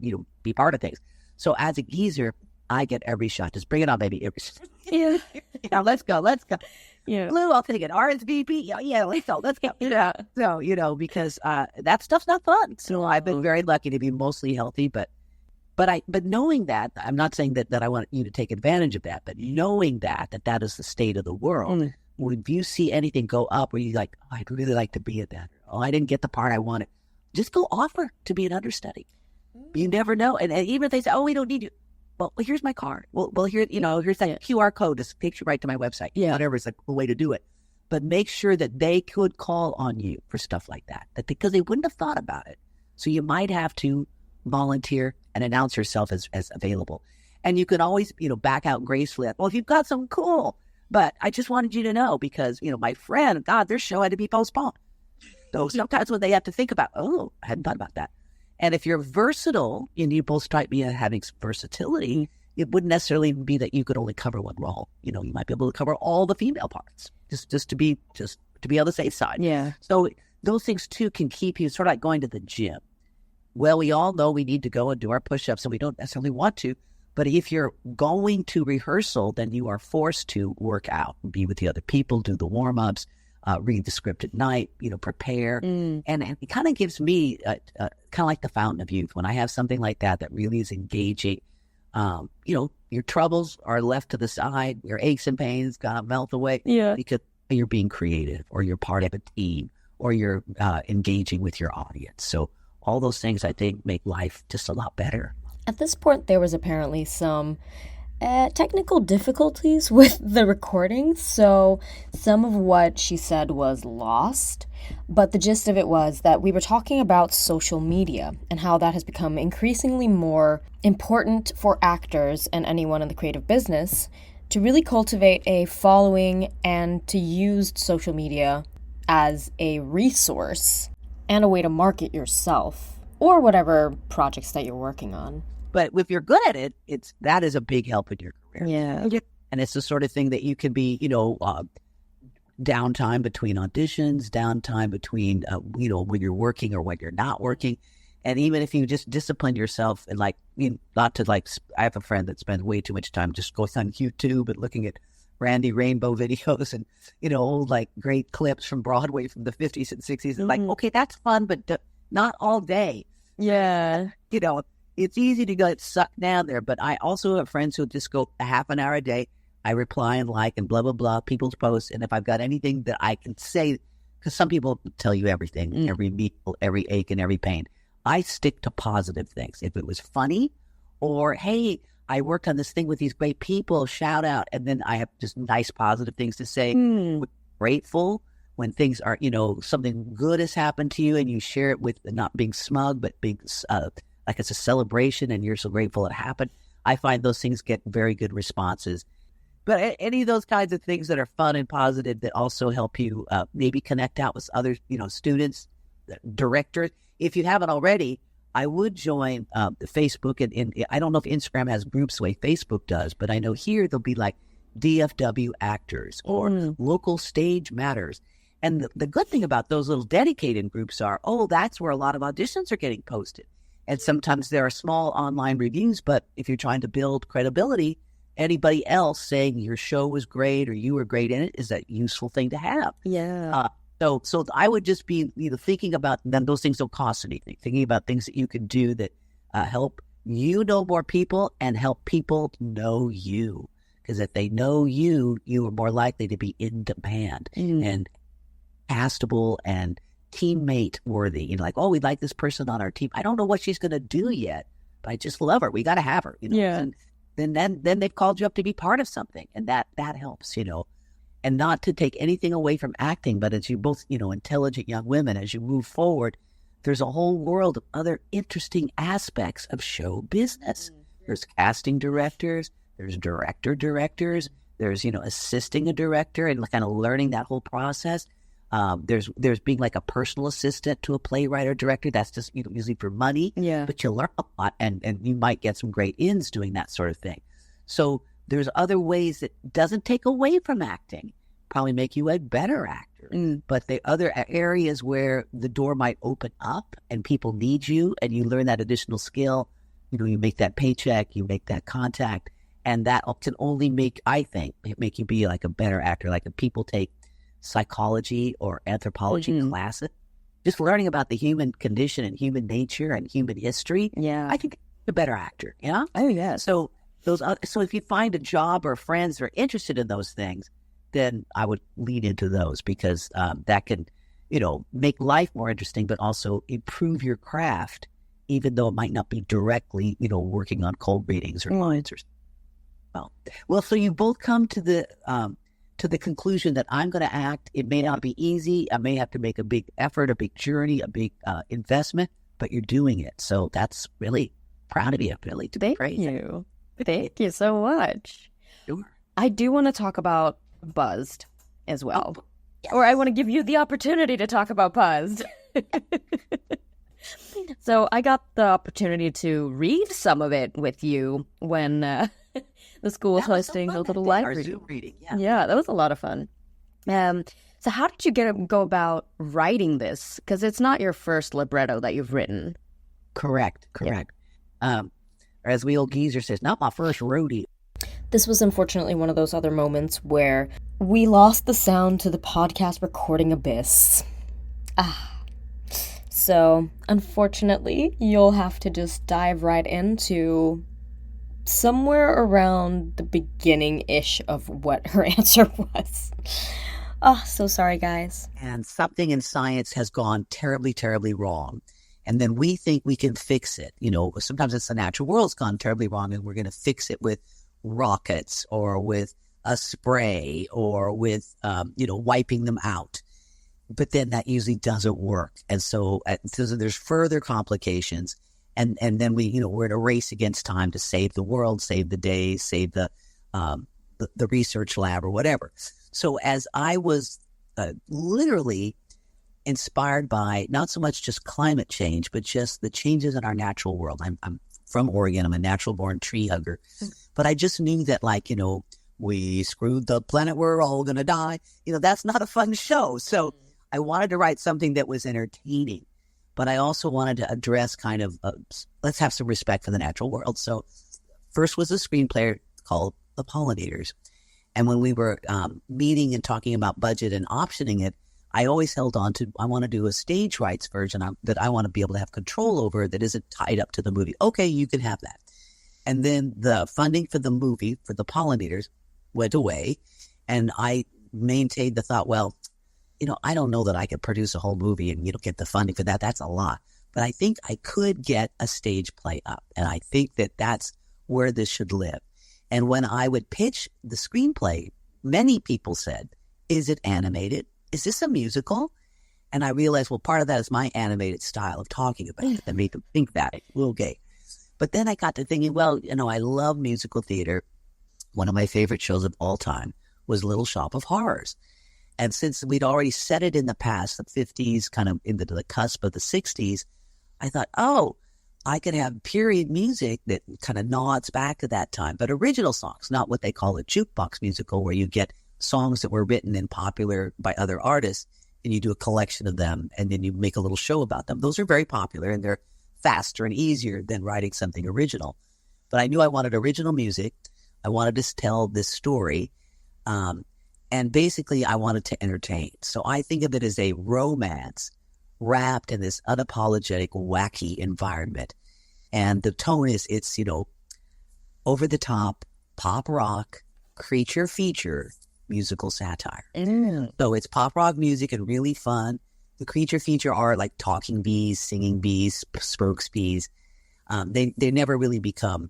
be part of things. So as a geezer, I get every shot. Just bring it on, baby. Let's go. Yeah. Blue, I'll take it. RSVP. Yeah, let's go. Yeah. So, because that stuff's not fun. So I've been very lucky to be mostly healthy, but knowing that, I'm not saying that I want you to take advantage of that, but knowing that is the state of the world. When you see anything go up where you're like, oh, I'd really like to be at that. Oh, I didn't get the part I wanted. Just go offer to be an understudy. You never know. And even if they say, oh, we don't need you. well, here's my card. Well, here, here's that QR code. This takes you right to my website. Yeah. Whatever is a cool way to do it. But make sure that they could call on you for stuff like that because they wouldn't have thought about it. So you might have to volunteer and announce yourself as available. And you can always, back out gracefully. Well, if you've got something cool, but I just wanted you to know because, my friend, God, their show had to be postponed. So sometimes when they have to think about, oh, I hadn't thought about that. And if you're versatile and you both strike me as having some versatility, it wouldn't necessarily be that you could only cover one role. You might be able to cover all the female parts just to be on the safe side. Yeah. So those things too can keep you sort of like going to the gym. Well, we all know we need to go and do our push-ups and we don't necessarily want to. But if you're going to rehearsal, then you are forced to work out, be with the other people, do the warm-ups, read the script at night, prepare. And it kind of gives me kind of like the fountain of youth. When I have something like that really is engaging, your troubles are left to the side, your aches and pains kind of melt away because you're being creative or you're part of a team or you're engaging with your audience. So all those things, I think, make life just a lot better. At this point, there was apparently some technical difficulties with the recording, so some of what she said was lost, but the gist of it was that we were talking about social media and how that has become increasingly more important for actors and anyone in the creative business to really cultivate a following and to use social media as a resource and a way to market yourself or whatever projects that you're working on. But if you're good at it, that is a big help in your career. Yeah. And it's the sort of thing that you can be, downtime between auditions, downtime between, when you're working or when you're not working. And even if you just discipline yourself and not to I have a friend that spends way too much time just going on YouTube and looking at Randy Rainbow videos and, old great clips from Broadway from the 50s and 60s. And okay, that's fun, but not all day. Yeah. It's easy to get sucked down there, but I also have friends who just go a half an hour a day. I reply and and blah, blah, blah, people's posts. And if I've got anything that I can say, because some people tell you everything, every meal, every ache and every pain. I stick to positive things. If it was funny or, hey, I worked on this thing with these great people, shout out. And then I have just nice positive things to say. Grateful when things are, something good has happened to you and you share it with not being smug, but being like it's a celebration and you're so grateful it happened. I find those things get very good responses. But any of those kinds of things that are fun and positive that also help you maybe connect out with other, students, directors. If you haven't already, I would join the Facebook. And I don't know if Instagram has groups the way Facebook does, but I know here there'll be like DFW actors or local stage matters. And the good thing about those little dedicated groups are, that's where a lot of auditions are getting posted. And sometimes there are small online reviews, but if you're trying to build credibility, anybody else saying your show was great or you were great in it is a useful thing to have. Yeah. So I would just be thinking about them. Those things don't cost anything. Thinking about things that you can do that help you know more people and help people know you. Because if they know you, you are more likely to be in demand and castable and teammate worthy. We like this person on our team. I don't know what she's going to do yet, but I just love her. We got to have her. Yeah. And then they've called you up to be part of something, and that helps. And not to take anything away from acting, but as you both intelligent young women, as you move forward, there's a whole world of other interesting aspects of show business. There's casting directors, there's directors, there's assisting a director and kind of learning that whole process. There's being like a personal assistant to a playwright or director. That's just usually for money. Yeah. But you learn a lot and you might get some great ins doing that sort of thing. So there's other ways that doesn't take away from acting, probably make you a better actor. But the other areas where the door might open up and people need you and you learn that additional skill, you make that paycheck, you make that contact, and that can only make you be like a better actor. Like if people take psychology or anthropology classes, just learning about the human condition and human nature and human history, I think a better actor. Yeah. Oh yeah. So so if you find a job or friends that are interested in those things, then I would lean into those because that can, make life more interesting, but also improve your craft even though it might not be directly, working on cold readings or lines or well, so you both come to the conclusion that I'm going to act. It may not be easy. I may have to make a big effort, a big journey, a big investment, but you're doing it. So that's really proud of you, really, to be praised. Thank you so much. Sure. I do want to talk about Buzzed as well. Oh, yes. Or I want to give you the opportunity to talk about Buzzed. So I got the opportunity to read some of it with you when the school was hosting a little live reading. Zoom reading. Yeah, that was a lot of fun. So how did you go about writing this? Because it's not your first libretto that you've written. Correct. As the old geezer says, not my first rodeo. This was unfortunately one of those other moments where we lost the sound to the podcast recording abyss. So, unfortunately, you'll have to just dive right into somewhere around the beginning-ish of what her answer was. So sorry, guys. And something in science has gone terribly, terribly wrong. And then we think we can fix it. Sometimes it's the natural world's gone terribly wrong, and we're going to fix it with rockets or with a spray or with, wiping them out. But then that usually doesn't work. And so there's further complications. And then we're in a race against time to save the world, save the day, save the research lab or whatever. So as I was literally inspired by not so much just climate change, but just the changes in our natural world. I'm from Oregon. I'm a natural-born tree hugger. But I just knew that, we screwed the planet. We're all going to die. That's not a fun show. So I wanted to write something that was entertaining. But I also wanted to address kind of, let's have some respect for the natural world. So first was a screenplay called The Pollinators. And when we were meeting and talking about budget and optioning it, I always held on to, I want to do a stage rights version that I want to be able to have control over that isn't tied up to the movie. Okay, you can have that. And then the funding for the movie, for The Pollinators, went away. And I maintained the thought, well, I don't know that I could produce a whole movie and get the funding for that. That's a lot. But I think I could get a stage play up. And I think that that's where this should live. And when I would pitch the screenplay, many people said, is it animated? Is this a musical? And I realized, well, part of that is my animated style of talking about it that made them think that. A little gay. But then I got to thinking, well, I love musical theater. One of my favorite shows of all time was Little Shop of Horrors. And since we'd already set it in the past, the 50s, kind of into the cusp of the 60s, I thought, I could have period music that kind of nods back to that time, but original songs, not what they call a jukebox musical, where you get songs that were written and popular by other artists, and you do a collection of them, and then you make a little show about them. Those are very popular, and they're faster and easier than writing something original. But I knew I wanted original music. I wanted to tell this story. And basically, I wanted to entertain. So I think of it as a romance wrapped in this unapologetic, wacky environment. And the tone is, it's, over the top, pop rock, creature feature, musical satire. So it's pop rock music and really fun. The creature feature are like talking bees, singing bees, spokes bees. They never really become,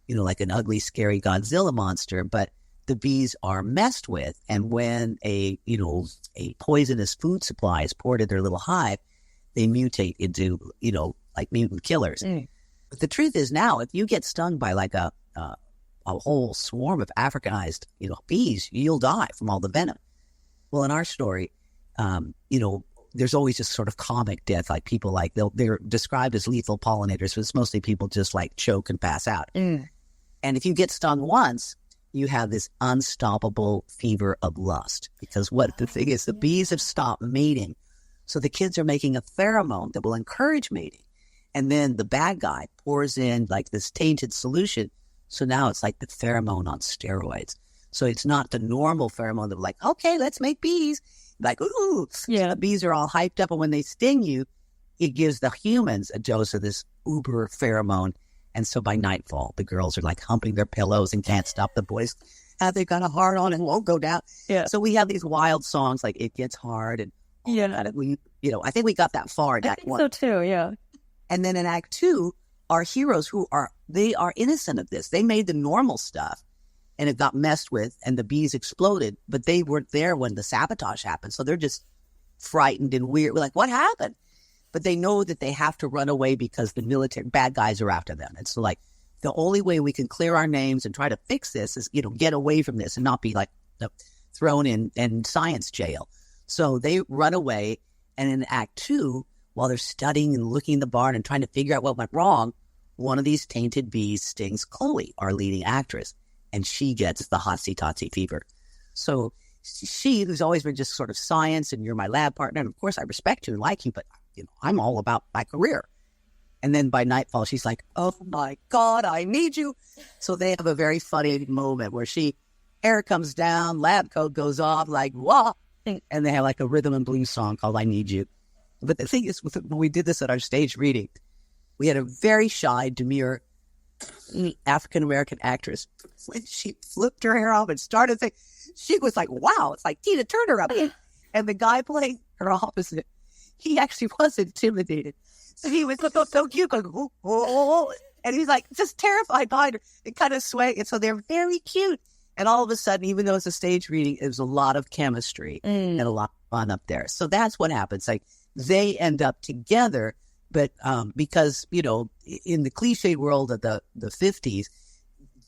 like an ugly, scary Godzilla monster, but the bees are messed with. And when a poisonous food supply is poured in their little hive, they mutate into, like mutant killers. But the truth is now, if you get stung by like a whole swarm of Africanized, bees, you'll die from all the venom. Well, in our story, there's always just sort of comic death. Like people they're described as lethal pollinators, but it's mostly people just choke and pass out. And if you get stung once, you have this unstoppable fever of lust, because what the thing is, the bees have stopped mating. So the kids are making a pheromone that will encourage mating. And then the bad guy pours in this tainted solution. So now it's like the pheromone on steroids. So it's not the normal pheromone that okay, let's make bees. Ooh. Yeah. So the bees are all hyped up. And when they sting you, it gives the humans a dose of this uber pheromone. And so by nightfall, the girls are humping their pillows and can't stop the boys. They've got a hard on and won't go down. Yeah. So we have these wild songs like It Gets Hard. And I think we got that far. I think so too, yeah. And then in Act 2, our heroes they are innocent of this. They made the normal stuff and it got messed with and the bees exploded, but they weren't there when the sabotage happened. So they're just frightened and weird. We're like, what happened? But they know that they have to run away because the military bad guys are after them. And so like the only way we can clear our names and try to fix this is, get away from this and not be like thrown in science jail. So they run away. And in Act 2, while they're studying and looking in the barn and trying to figure out what went wrong, one of these tainted bees stings Chloe, our leading actress, and she gets the hotsy-totsy fever. So she, who's always been just sort of science and you're my lab partner, and of course I respect you and like you, but I'm all about my career. And then by nightfall, she's like, oh my God, I need you. So they have a very funny moment where hair comes down, lab coat goes off, like, wah. And they have like a rhythm and blues song called I Need You. But the thing is, when we did this at our stage reading, we had a very shy, demure African-American actress. When she flipped her hair off and started saying, she was like, wow, it's like Tina Turner up here. And the guy playing her opposite, he actually was intimidated. So he was so cute, going, oh, oh, oh. And he's like, just terrified behind her and kind of swaying. And so they're very cute. And all of a sudden, even though it's a stage reading, there's a lot of chemistry and a lot of fun up there. So that's what happens. Like they end up together, but because, in the cliche world of the 50s,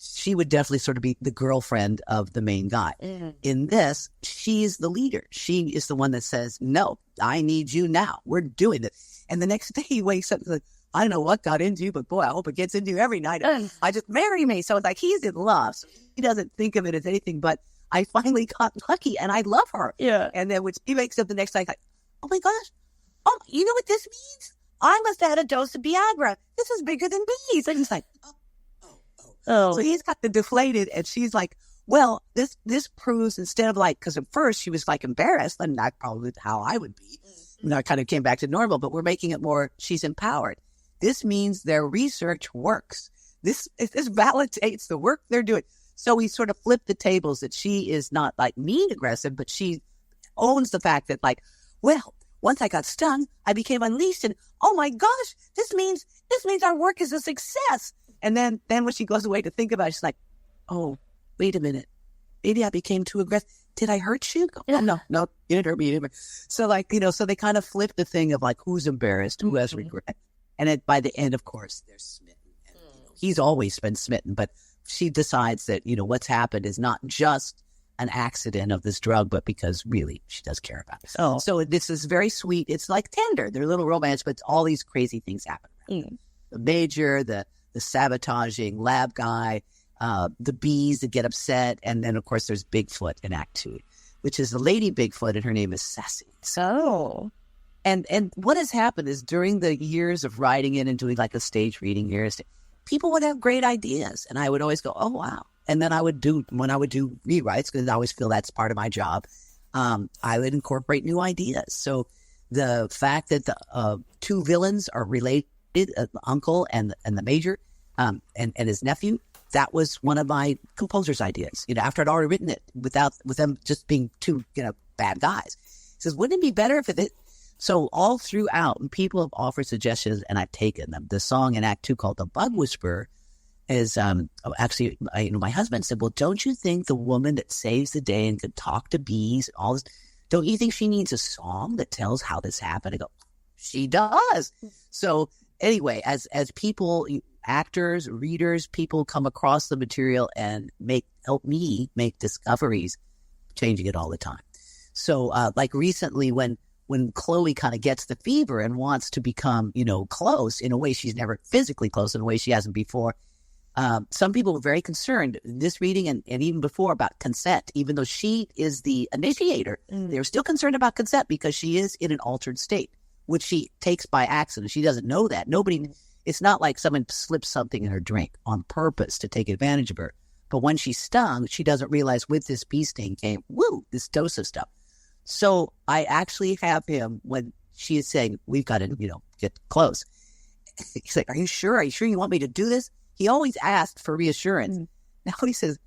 she would definitely sort of be the girlfriend of the main guy. In this, she's the leader. She is the one that says, no, I need you now. We're doing it. And the next day he wakes up and like, I don't know what got into you, but boy, I hope it gets into you every night. I just marry me. So it's like he's in love. So he doesn't think of it as anything, but I finally got lucky and I love her. Yeah. And then when he wakes up the next night, like, oh my gosh, you know what this means? I must have had a dose of Viagra. This is bigger than bees. And he's like, oh. So he's got the deflated and she's like, well, this proves instead of like, because at first she was like embarrassed and that's probably how I would be. And I kind of came back to normal, but we're making it more, she's empowered. This means their research works. This validates the work they're doing. So we sort of flip the tables that she is not like mean aggressive, but she owns the fact that like, well, once I got stung, I became unleashed and oh my gosh, this means our work is a success. And then when she goes away to think about it, she's like, oh, wait a minute. Maybe I became too aggressive. Did I hurt you? Oh, no, you didn't hurt me. So like, so they kind of flip the thing of like, who's embarrassed, who has regret. And by the end, of course, they're smitten. And, he's always been smitten, but she decides that, what's happened is not just an accident of this drug, but because really she does care about it. Oh. So this is very sweet. It's like tender. They're a little romance, but all these crazy things happen. The major, the sabotaging lab guy, the bees that get upset. And then, of course, there's Bigfoot in Act 2, which is the lady Bigfoot, and her name is Sassy. So... And what has happened is during the years of writing it and doing like a stage reading years, people would have great ideas. And I would always go, oh, wow. And then when I would do rewrites, because I always feel that's part of my job, I would incorporate new ideas. So the fact that the two villains are related, the uncle and the major and his nephew, that was one of my composer's ideas. After I'd already written it with them just being two, bad guys. He says, wouldn't it be better if it... So all throughout, people have offered suggestions, and I've taken them. The song in Act 2 called "The Bug Whisperer" is actually, my husband said, "Well, don't you think the woman that saves the day and could talk to bees, all this, don't you think she needs a song that tells how this happened?" I go, "She does." So anyway, as people, actors, readers, people come across the material and help me make discoveries, changing it all the time. So like recently when Chloe kind of gets the fever and wants to become, close in a way she's never physically close in a way she hasn't before. Some people were very concerned in this reading and even before about consent, even though she is the initiator. They're still concerned about consent because she is in an altered state, which she takes by accident. She doesn't know that. It's not like someone slips something in her drink on purpose to take advantage of her. But when she's stung, she doesn't realize with this bee sting came, this dose of stuff. So I actually have him, when she is saying, we've got to, get close. He's like, are you sure? Are you sure you want me to do this? He always asked for reassurance. Now he says,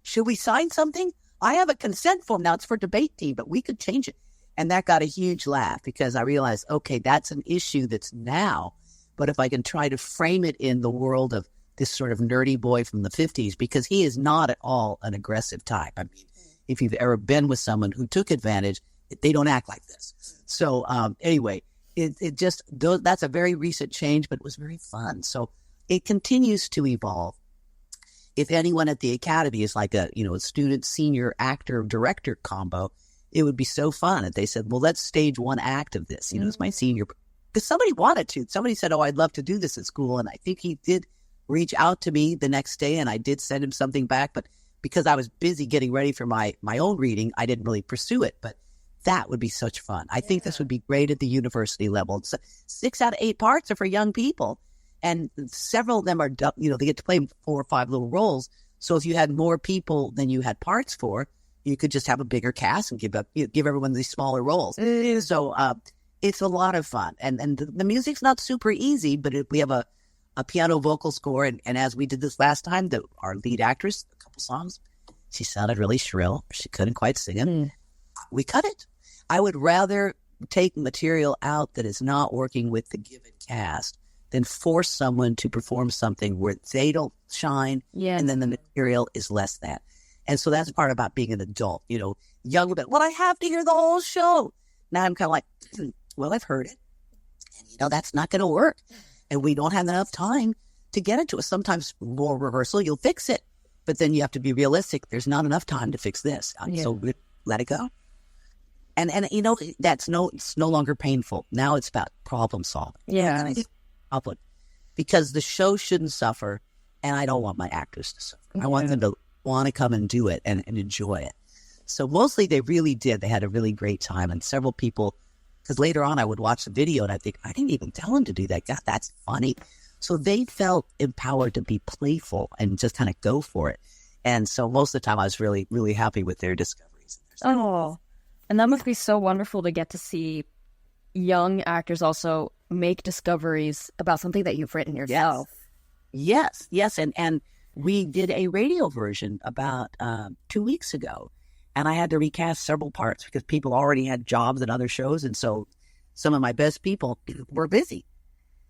should we sign something? I have a consent form. Now it's for debate team, but we could change it. And that got a huge laugh because I realized, okay, that's an issue that's now but if I can try to frame it in the world of this sort of nerdy boy from the 50s, because he is not at all an aggressive type. I mean, if you've ever been with someone who took advantage, they don't act like this. So anyway, it just, that's a very recent change, but it was very fun. So it continues to evolve. If anyone at the Academy is like a student, senior, actor, director combo, it would be so fun if they said, well, let's stage one act of this, as my senior, because somebody wanted to. Somebody said, oh, I'd love to do this at school. And I think he did reach out to me the next day, and I did send him something back. But because I was busy getting ready for my own reading, I didn't really pursue it. But that would be such fun. I think this would be great at the university level. So 6 out of 8 parts are for young people. And several of them are, they get to play 4 or 5 little roles. So if you had more people than you had parts for, you could just have a bigger cast and give everyone these smaller roles. So it's a lot of fun. And the music's not super easy, but we have a piano vocal score. And as we did this last time, our lead actress, a couple songs, she sounded really shrill. She couldn't quite sing it. We cut it. I would rather take material out that is not working with the given cast than force someone to perform something where they don't shine, and then the material is less than. And so that's part about being an adult, young adult. Well, I have to hear the whole show. Now I'm kind of like, well, I've heard it. And, that's not going to work. And we don't have enough time to get into it. Sometimes more rehearsal, you'll fix it. But then you have to be realistic. There's not enough time to fix this. So let it go. And it's no longer painful. Now it's about problem solving. Yeah. Because the show shouldn't suffer, and I don't want my actors to suffer. I want them to want to come and do it and enjoy it. So mostly they really did. They had a really great time, and several people, because later on I would watch the video and I think, I didn't even tell him to do that. God, that's funny. So they felt empowered to be playful and just kind of go for it. And so most of the time I was really, really happy with their discoveries. Oh, and that must be so wonderful to get to see young actors also make discoveries about something that you've written yourself. Yes. And we did a radio version about 2 weeks ago, and I had to recast several parts because people already had jobs at other shows, and so some of my best people were busy.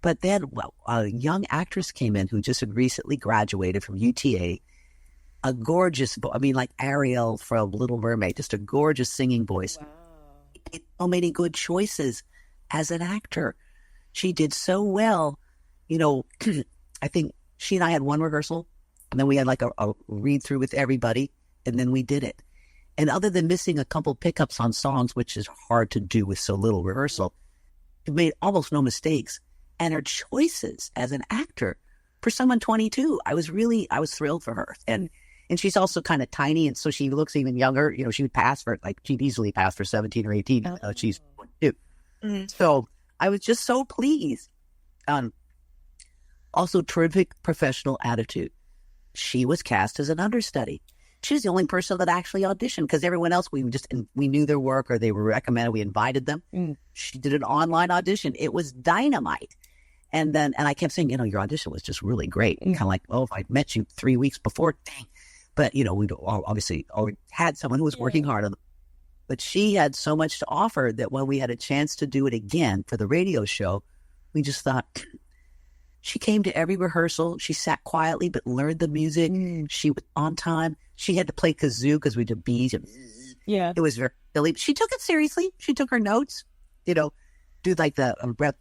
But then, a young actress came in who just had recently graduated from UTA, a gorgeous, like Ariel from Little Mermaid, just a gorgeous singing voice. Wow. So many good choices as an actor. She did so well. I think she and I had one rehearsal, and then we had like a read through with everybody, and then we did it. And other than missing a couple pickups on songs, which is hard to do with so little rehearsal, she made almost no mistakes. And her choices as an actor for someone 22, I was thrilled for her. And she's also kind of tiny, and so she looks even younger. She would she'd easily pass for 17 or 18. She's 22. Mm-hmm. So I was just so pleased. Also, terrific professional attitude. She was cast as an understudy. She was the only person that actually auditioned, because everyone else, we knew their work, or they were recommended. We invited them. She did an online audition. It was dynamite. And I kept saying, your audition was just really great. Kind of like, if I'd met you 3 weeks before, dang. But, we obviously already had someone who was working hard on it. But she had so much to offer that when we had a chance to do it again for the radio show, we just thought, she came to every rehearsal. She sat quietly but learned the music. She was on time. She had to play kazoo because we did bees. It was very silly. She took it seriously. She took her notes, do like the breath.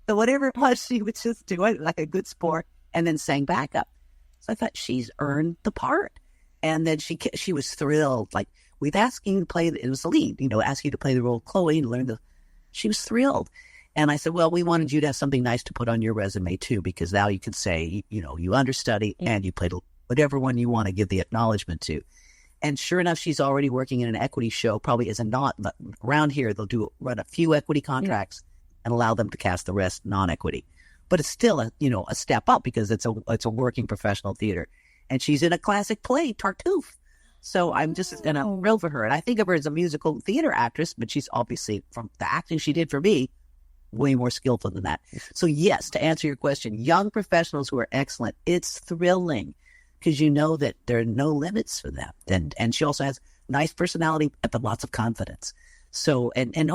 So whatever it was, she would just do it like a good sport and then sang backup. So I thought, she's earned the part. And then she was thrilled. Like, we've asked you to play, it was the lead, ask you to play the role of Chloe and learn she was thrilled. And I said, well, we wanted you to have something nice to put on your resume too, because now you could say, you understudy and you played whatever one you want to give the acknowledgement to. And sure enough, she's already working in an equity show, probably as a around here, they'll run a few equity contracts and allow them to cast the rest non-equity. But it's still a step up, because it's a working professional theater. And she's in a classic play, Tartuffe. So I'm just thrilled for her. And I think of her as a musical theater actress, but she's obviously, from the acting she did for me, way more skillful than that. So yes, to answer your question, young professionals who are excellent, it's thrilling, because that there are no limits for them. And she also has nice personality, but lots of confidence. So, and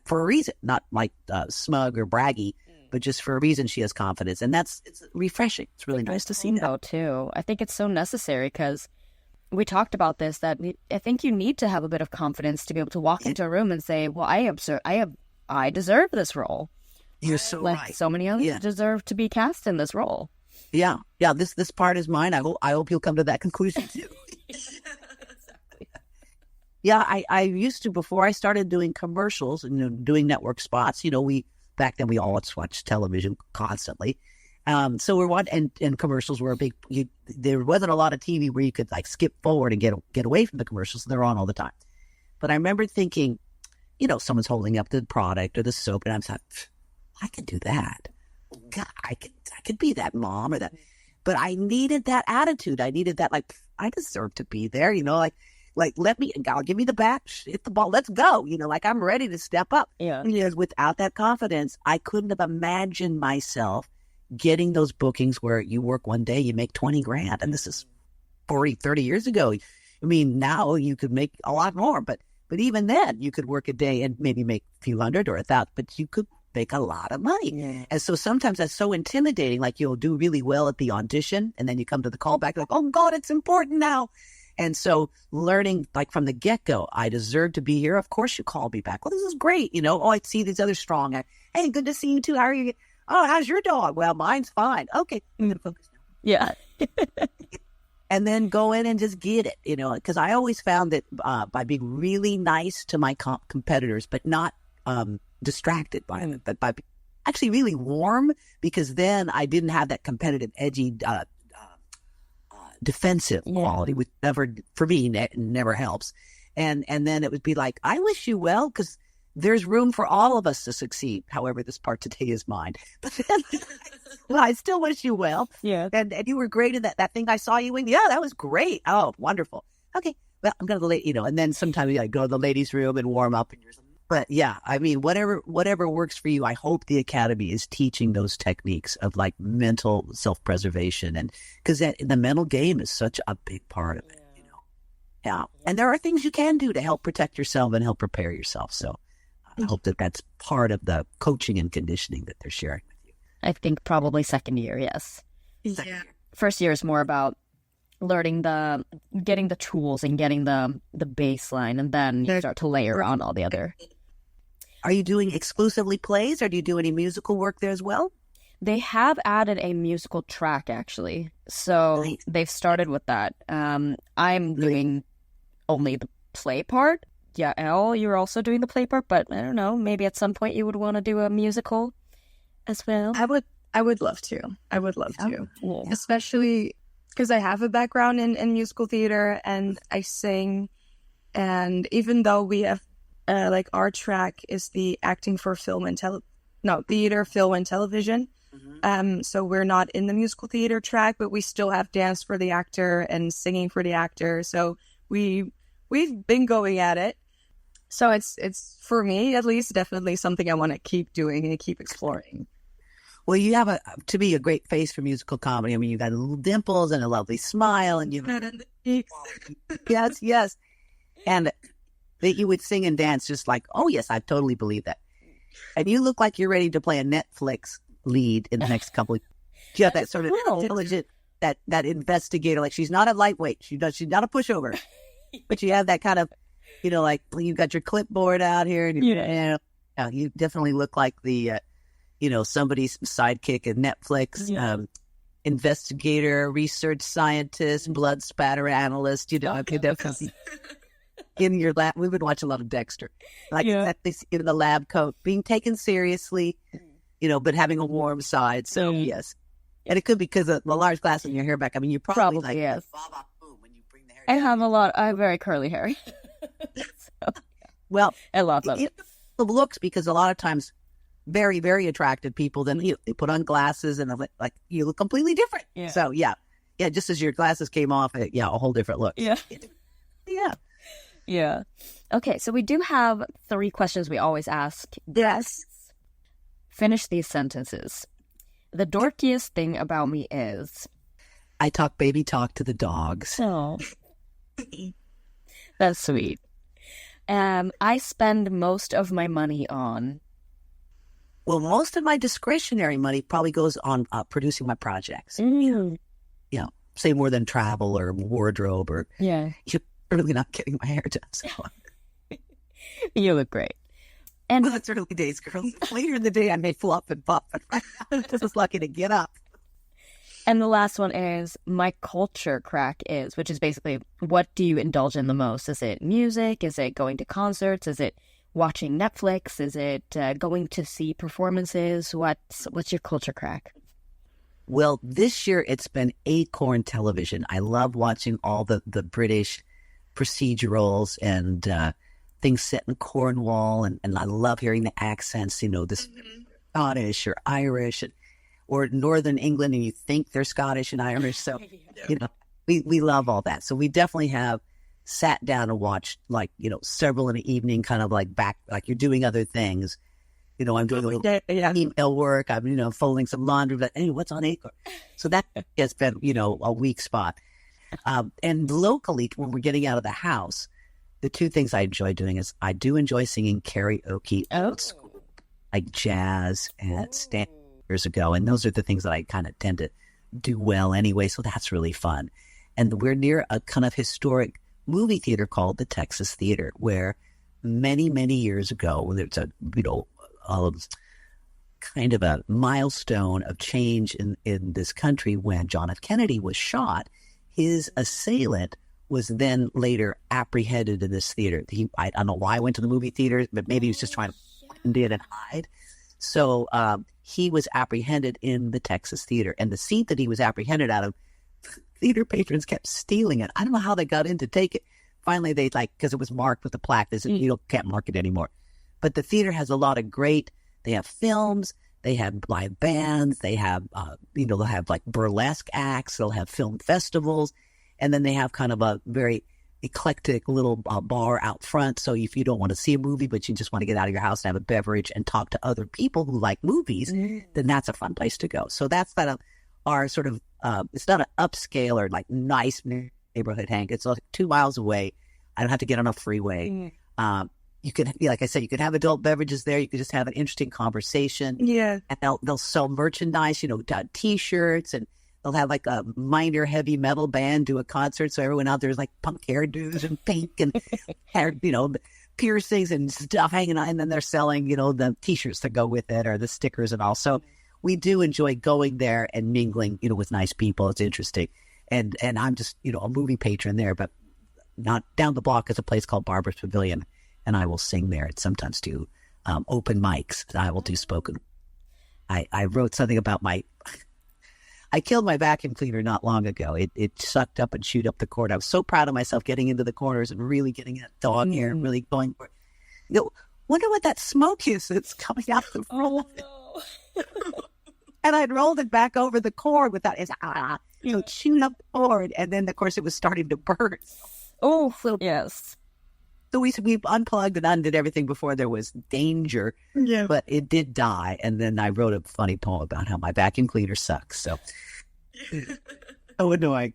for a reason, not like smug or braggy, but just for a reason she has confidence. And it's refreshing. It's really nice to see that. Though, too. I think it's so necessary because we talked about this, that I think you need to have a bit of confidence to be able to walk into a room and say, well, I deserve this role. You're so right. So many others deserve to be cast in this role. Yeah. This part is mine. I hope you'll come to that conclusion too. Exactly. Yeah, I used to, before I started doing commercials and doing network spots. Back then we all watched television constantly. So we're watching, and commercials were a big. There wasn't a lot of TV where you could like skip forward and get away from the commercials. They're on all the time. But I remember thinking, someone's holding up the product or the soap, and I'm like, I could do that. God, I could be that mom or that. But I needed that attitude. I needed that, like, I deserve to be there, like let me, God, give me the bat, hit the ball, let's go. Like I'm ready to step up. Yeah. Because without that confidence, I couldn't have imagined myself getting those bookings where you work one day, you make 20 grand. And this is 40, 30 years ago. I mean, now you could make a lot more, but even then you could work a day and maybe make a few hundred or 1,000, but you could make a lot of money. Yeah. And so sometimes that's so intimidating. Like you'll do really well at the audition and then you come to the callback like, oh God, it's important now. And so learning like from the get-go, I deserve to be here. Of course you call me back. Well, this is great. Oh, I see these other strong. Hey, good to see you too. How are you? Oh, how's your dog? Well, mine's fine. Okay. I'm going to focus now. Yeah. And then go in and just get it, because I always found that by being really nice to my competitors, but not distracted by it, but by actually really warm, because then I didn't have that competitive, edgy, defensive quality, which for me, never helps. And then it would be like, I wish you well, because there's room for all of us to succeed. However, this part today is mine. But then, well, I still wish you well. Yeah. And you were great in that thing I saw you in. Yeah, that was great. Oh, wonderful. Okay. Well, I'm going to, and then sometimes I go to the ladies' room and warm up. But yeah, I mean, whatever works for you, I hope the Academy is teaching those techniques of like mental self-preservation. And because the mental game is such a big part of it, Yeah. And there are things you can do to help protect yourself and help prepare yourself. So I hope that that's part of the coaching and conditioning that they're sharing with you. I think probably second year, yes. Yeah. First year is more about learning getting the tools and getting the baseline, and then you start to layer on all the other. Are you doing exclusively plays, or do you do any musical work there as well? They have added a musical track, actually. So they've started with that. I'm doing only the play part. Yeah, Elle, you're also doing the play part, but I don't know, maybe at some point you would want to do a musical as well. I would love to. I would love to. Yeah. Especially because I have a background in musical theater and I sing. And even though we have, our track is the acting for theater, film, and television. Mm-hmm. So we're not in the musical theater track, but we still have dance for the actor and singing for the actor. So we've been going at it. So it's for me, at least, definitely something I want to keep doing and keep exploring. Well, you have to me, a great face for musical comedy. I mean, you got little dimples and a lovely smile, and yes, and that you would sing and dance just like, oh yes, I totally believe that. And you look like you're ready to play a Netflix lead in the next couple of years. You have that sort of intelligent, that investigator. Like she's not a lightweight. She's not a pushover, but you have that kind of, like you got your clipboard out here, and you definitely look like the. Somebody's sidekick at Netflix, investigator, research scientist, blood spatter analyst, I could definitely in your lab. We would watch a lot of Dexter, in the lab coat, being taken seriously, but having a warm side. So yes. And it could be because of the large glass in your hair back. I mean, you're probably yes. Boom, when you bring the hair down. I have very curly hair. Well, I love them. The looks, because a lot of times, very, very attractive people, then they put on glasses and like you look completely different. Yeah. So just as your glasses came off, a whole different look. Yeah. Yeah. Okay, so we do have 3 questions we always ask. Yes. Finish these sentences. The dorkiest thing about me is... I talk baby talk to the dogs. Oh. That's sweet. I spend most of my money on. Well, most of my discretionary money probably goes on producing my projects. Mm. You know, say more than travel or wardrobe or Yeah. you're really not getting my hair done. So. You look great. And Well, it's early days, girl. Later in the day, I may flop and pop, but right now, I'm just lucky to get up. And the last one is my culture crack is, which is basically what do you indulge in the most? Is it music? Is it going to concerts? Is it watching Netflix? Is it going to see performances? What's your culture crack? Well, this year it's been Acorn television. I love watching all the British procedurals and things set in Cornwall, and I love hearing the accents, you know, this Scottish or Irish or Northern England, and you think they're Scottish and Irish. So, you know, we love all that. So we definitely have sat down and watched, like, you know, several in the evening, kind of like you're doing other things. You know, I'm doing a little email work. I'm, you know, folding some laundry. But anyway, what's on Acorn? So that has been, you know, a weak spot. And locally, when we're getting out of the house, the two things I enjoy doing is I do enjoy singing karaoke old school, like jazz and stand years ago. And those are the things that I kind of tend to do well anyway. So that's really fun. And we're near a kind of historic movie theater called the Texas Theater, where many, many years ago, there's a, you know, kind of a milestone of change in this country when John F. Kennedy was shot. His assailant was then later apprehended in this theater. I don't know why I went to the movie theater, but maybe he was just trying to blend in and hide. So he was apprehended in the Texas Theater. And the seat that he was apprehended out of, theater patrons kept stealing it. I don't know how they got in to take it. Finally, they because it was marked with a plaque. They said, you can't mark it anymore. But the theater has a lot of they have films, they have live bands, they have, they'll have like burlesque acts, they'll have film festivals, and then they have kind of a very eclectic little bar out front. So if you don't want to see a movie, but you just want to get out of your house and have a beverage and talk to other people who like movies, then that's a fun place to go. So that's kind of our sort of, it's not an upscale or like nice neighborhood, Hank. It's like 2 miles away. I don't have to get on a freeway. You can, like I said, you can have adult beverages there. You can just have an interesting conversation. Yeah. And they'll sell merchandise, you know, T-shirts, and they'll have like a minor heavy metal band do a concert. So everyone out there is like punk hairdos and pink and hair, you know, piercings and stuff hanging on. And then they're selling, you know, the T-shirts that go with it or the stickers and all. So we do enjoy going there and mingling, you know, with nice people. It's interesting. And I'm just, you know, a movie patron there, but not down the block is a place called Barbara's Pavilion. And I will sing there and sometimes do open mics. I will do spoken. I wrote something about I killed my vacuum cleaner not long ago. It sucked up and chewed up the cord. I was so proud of myself getting into the corners and really getting that dog hair and really going for it. You know, wonder what that smoke is that's coming out of the front. Oh, no. And I'd rolled it back over the cord without chewed up the cord. And then, of course, it was starting to burn. Oh, yes. So we unplugged and undid everything before there was danger. Yeah. But it did die. And then I wrote a funny poem about how my vacuum cleaner sucks. So, so annoying.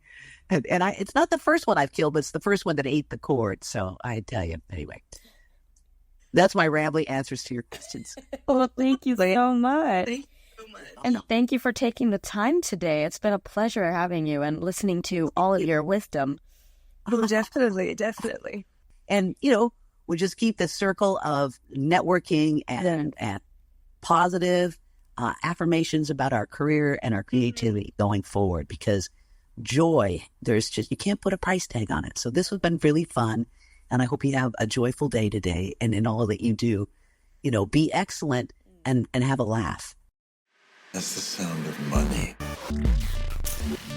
And it's not the first one I've killed, but it's the first one that ate the cord. So I tell you, anyway. That's my rambling answers to your questions. Well, thank you so much. Thank you so much. And thank you for taking the time today. It's been a pleasure having you and listening to all of your wisdom. Oh, definitely. And, you know, we just keep the circle of networking and positive affirmations about our career and our creativity going forward, because joy, you can't put a price tag on it. So this has been really fun. And I hope you have a joyful day today. And in all that you do, you know, be excellent and have a laugh. That's the sound of money.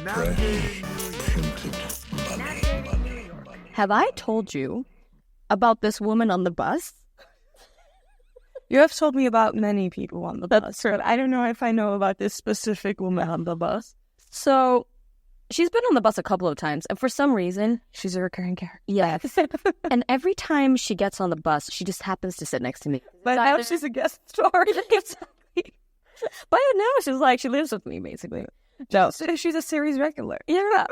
Fresh, printed money. Have I told you about this woman on the bus? You have told me about many people on the bus, but I don't know if I know about this specific woman on the bus. So, she's been on the bus a couple of times, and for some reason... She's a recurring character. Yes. And every time she gets on the bus, she just happens to sit next to me. But now she's a guest star. Exactly. But now she's like, she lives with me, basically. No. So she's a series regular. Yeah.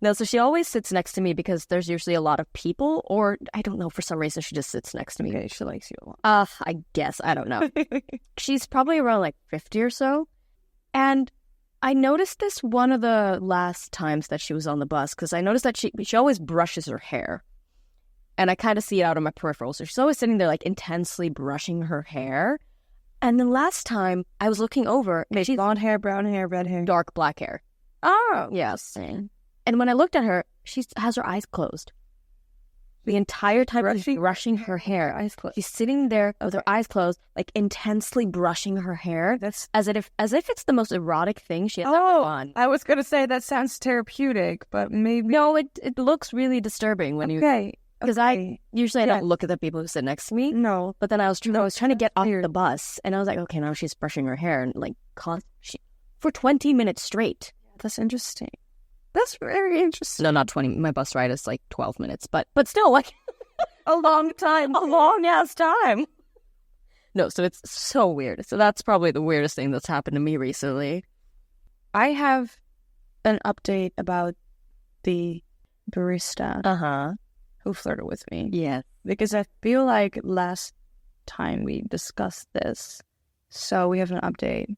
No, so she always sits next to me because there's usually a lot of people, or I don't know, for some reason she just sits next to me. Okay, she likes you a lot. I guess. I don't know. She's probably around like 50 or so. And I noticed this one of the last times that she was on the bus because I noticed that she always brushes her hair. And I kind of see it out of my peripheral. So she's always sitting there like intensely brushing her hair. And the last time I was looking over, she's blonde hair, brown hair, red hair. Dark black hair. Oh. Yes. And when I looked at her, she has her eyes closed. The entire time she's brushing her hair. Eyes closed. She's sitting there with her eyes closed, like intensely brushing her hair. That's as if it's the most erotic thing she has ever done. I was gonna say that sounds therapeutic, but maybe no, it looks really disturbing when you because I usually don't look at the people who sit next to me. No, but then I was trying to get off the bus, and I was like, okay, now she's brushing her hair and like for 20 minutes straight. That's interesting. That's very interesting. No, not 20. My bus ride is like 12 minutes, but still like a long time. A long-ass time. No, so it's so weird. So that's probably the weirdest thing that's happened to me recently. I have an update about the barista who flirted with me. Yeah. Because I feel like last time we discussed this, so we have an update.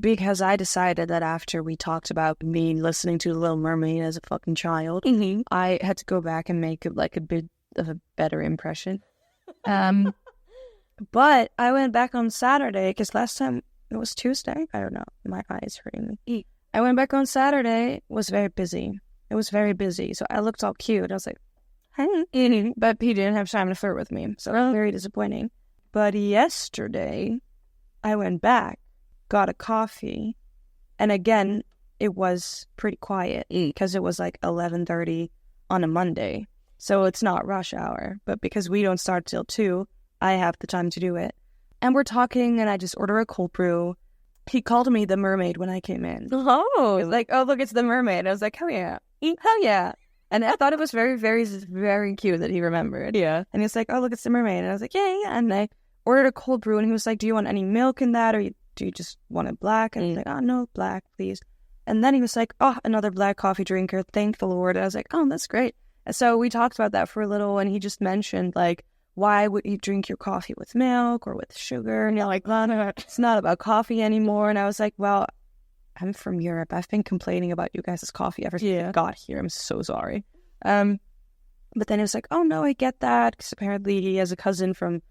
Because I decided that after we talked about me listening to The Little Mermaid as a fucking child, I had to go back and make it like a bit of a better impression. But I went back on Saturday because last time it was Tuesday. I don't know. My eyes hurting me. I went back on Saturday. It was very busy. So I looked all cute. I was like, hey. But he didn't have time to flirt with me. So it was very disappointing. But yesterday, I went back. Got a coffee, and again it was pretty quiet because it was like 11:30 on a Monday, so it's not rush hour, but because we don't start till 2, I have the time to do it. And we're talking, and I just order a cold brew. He called me the mermaid when I came in. Like, oh look, it's the mermaid. I was like, hell yeah. And I thought it was very, very, very cute that he remembered. Yeah. And he's like, oh look, it's the mermaid. And I was like, yeah. And I ordered a cold brew, and he was like, do you want any milk in that, or do you just want it black? And I was like, oh, no, black, please. And then he was like, oh, another black coffee drinker. Thank the Lord. And I was like, oh, that's great. And so we talked about that for a little, and he just mentioned, like, why would you drink your coffee with milk or with sugar? And you're like, well, it's not about coffee anymore. And I was like, well, I'm from Europe. I've been complaining about you guys' coffee ever since I got here. I'm so sorry. But then he was like, oh, no, I get that. Because apparently he has a cousin from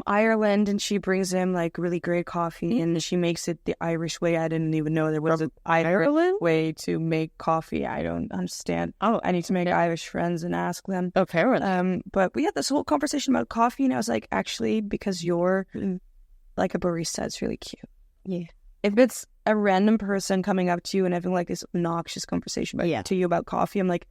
Ireland, and she brings him like really great coffee, and she makes it the Irish way. I didn't even know there was an Irish way to make coffee. I don't understand. Oh, I need to make Irish friends and ask them. Okay. But we had this whole conversation about coffee, and I was like, actually, because you're like a barista, it's really cute. Yeah. If it's a random person coming up to you and having like this obnoxious conversation to you about coffee, I'm like,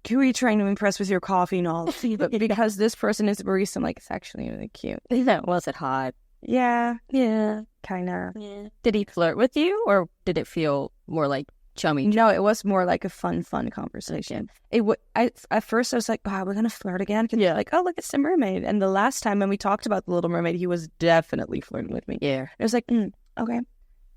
who are you trying to impress with your coffee knowledge? But because this person is a barista, I'm like, it's actually really cute. Was it hot? Yeah, kind of. Yeah. Did he flirt with you, or did it feel more like chummy? No, it was more like a fun conversation. At first I was like, wow, we're gonna flirt again? Yeah. Like, oh, look, it's the mermaid. And the last time when we talked about The Little Mermaid, he was definitely flirting with me. Yeah. I was like, okay.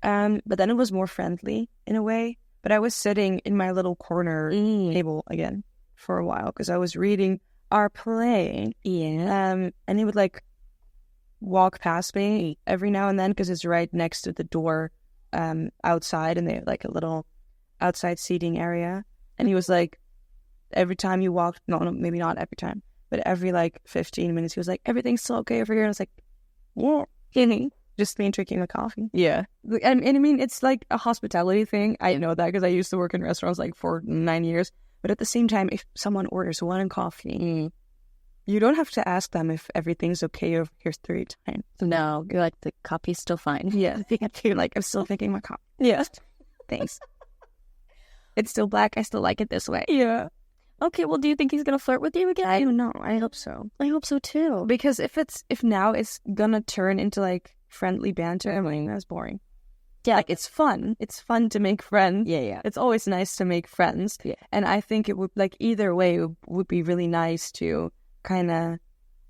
But then it was more friendly in a way. But I was sitting in my little corner table again for a while because I was reading our play. Yeah. And he would like walk past me every now and then because it's right next to the door outside, and they have like a little outside seating area. And he was like, every time you walked, no, maybe not every time, but every like 15 minutes, he was like, everything's still okay over here? And I was like, yeah. Just me drinking a coffee. Yeah. And I mean, it's like a hospitality thing. I know that because I used to work in restaurants like for 9 years. But at the same time, if someone orders one coffee, you don't have to ask them if everything's okay over here 3 times. No, you're like, the coffee's still fine. Yeah. You're like, I'm still drinking my coffee. Yeah. Thanks. It's still black. I still like it this way. Yeah. Okay, well, do you think he's going to flirt with you again? I don't know. I hope so. I hope so, too. Because if now it's going to turn into like friendly banter, I mean, that's boring. Yeah, like it's fun. It's fun to make friends. Yeah. It's always nice to make friends. Yeah. And I think it would, like, either way, it would be really nice to kind of,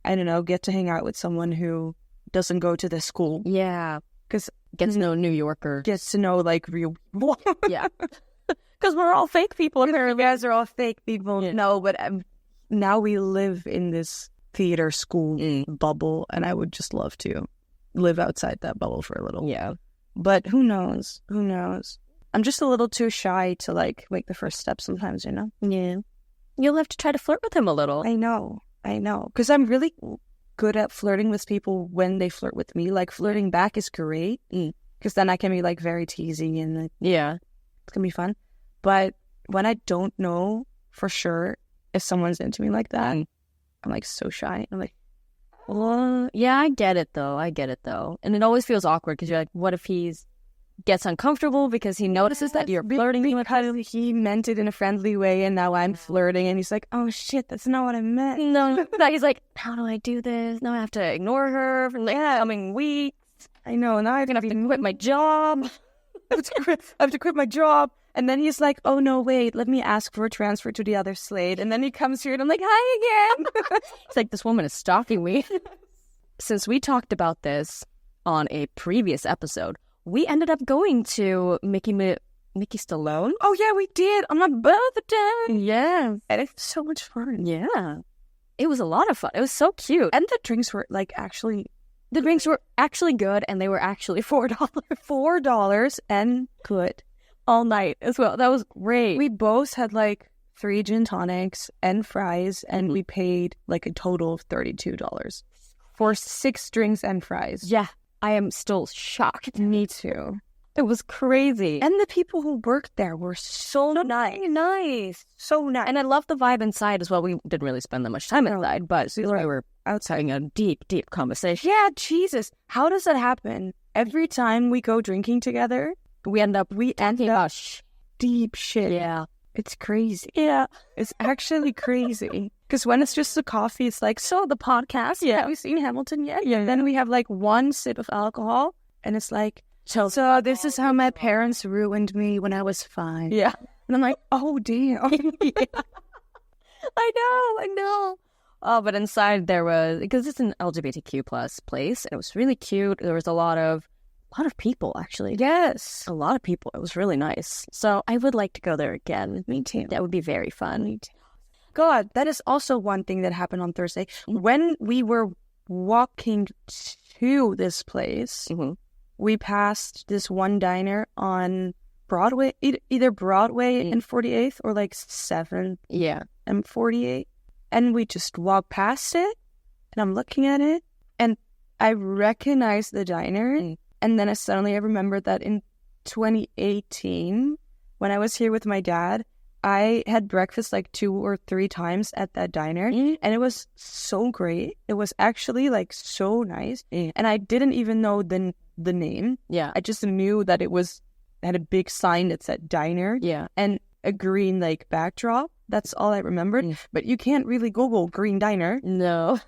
I don't know, get to hang out with someone who doesn't go to this school. Yeah. Because gets to know New Yorker. Gets to know, like, real. Yeah. Because we're all fake people. You guys are all fake people. Yeah. No, but now we live in this theater school bubble, and I would just love to live outside that bubble for a little. Yeah. But who knows? Who knows? I'm just a little too shy to, like, make the first step sometimes, you know? Yeah. You'll have to try to flirt with him a little. I know. Because I'm really good at flirting with people when they flirt with me. Like, flirting back is great. Because then I can be, like, very teasy and, like, yeah, it's going to be fun. But when I don't know for sure if someone's into me like that, I'm, like, so shy. I'm like, well, yeah, I get it, though. And it always feels awkward because you're like, what if he's gets uncomfortable because he notices that you're flirting with him? He meant it in a friendly way, and now I'm flirting, and he's like, oh, shit, that's not what I meant. No, he's like, how do I do this? Now I have to ignore her for the coming weeks. I know, now I'm going to have to quit my job. I have to quit my job. And then he's like, oh, no, wait, let me ask for a transfer to the other slate. And then he comes here, and I'm like, hi again. It's like, this woman is stalking me. Since we talked about this on a previous episode, we ended up going to Mickey Stallone. Oh, yeah, we did. On my birthday. Yeah. And it's so much fun. Yeah. It was a lot of fun. It was so cute. And the drinks were, like, actually... The drinks were actually good, and they were actually $4. $4 and good. All night as well. That was great. We both had, like, 3 gin tonics and fries, and we paid, like, a total of $32 for 6 drinks and fries. Yeah. I am still shocked. Me too. It was crazy. And the people who worked there were so nice. So nice. And I love the vibe inside as well. We didn't really spend that much time inside, but we were outside having a deep, deep conversation. Yeah, Jesus. How does that happen? Every time we go drinking together, we end up deep shit. Yeah. It's crazy. Yeah. It's actually crazy. Because when it's just the coffee, it's like, so the podcast, have you seen Hamilton yet? Yeah. Then we have like one sip of alcohol, and it's like, so this is how my parents ruined me when I was 5. Yeah. And I'm like, oh, damn. I know. Oh, but inside there was, because it's an LGBTQ plus place, and it was really cute. There was a lot of people, actually. Yes. A lot of people. It was really nice. So I would like to go there again. Me too. That would be very fun. Me too. God, that is also one thing that happened on Thursday. When we were walking to this place, we passed this one diner on Broadway, either Broadway and 48th or like 7th and 48. And we just walked past it, and I'm looking at it, and I recognize the diner. And then I remembered that in 2018, when I was here with my dad, I had breakfast like 2 or 3 times at that diner, and it was so great. It was actually like so nice, and I didn't even know the name. Yeah, I just knew that it had a big sign that said diner. Yeah, and a green like backdrop. That's all I remembered. But you can't really Google green diner. No.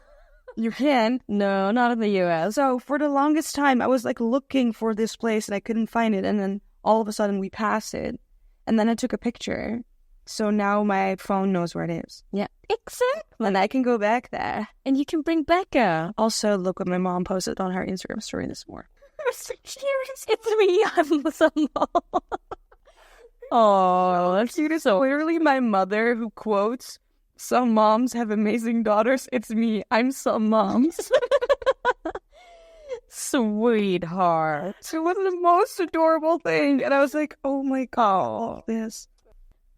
You can? No, not in the U.S. So for the longest time, I was like looking for this place and I couldn't find it. And then all of a sudden we passed it. And then I took a picture. So now my phone knows where it is. Yeah, exactly. And I can go back there. And you can bring Becca. Also, look what my mom posted on her Instagram story this morning. It's me. I'm some mom. Oh, that's cute. So literally my mother who quotes, some moms have amazing daughters. It's me. I'm some moms. Sweetheart. It was the most adorable thing. And I was like, oh my God, this.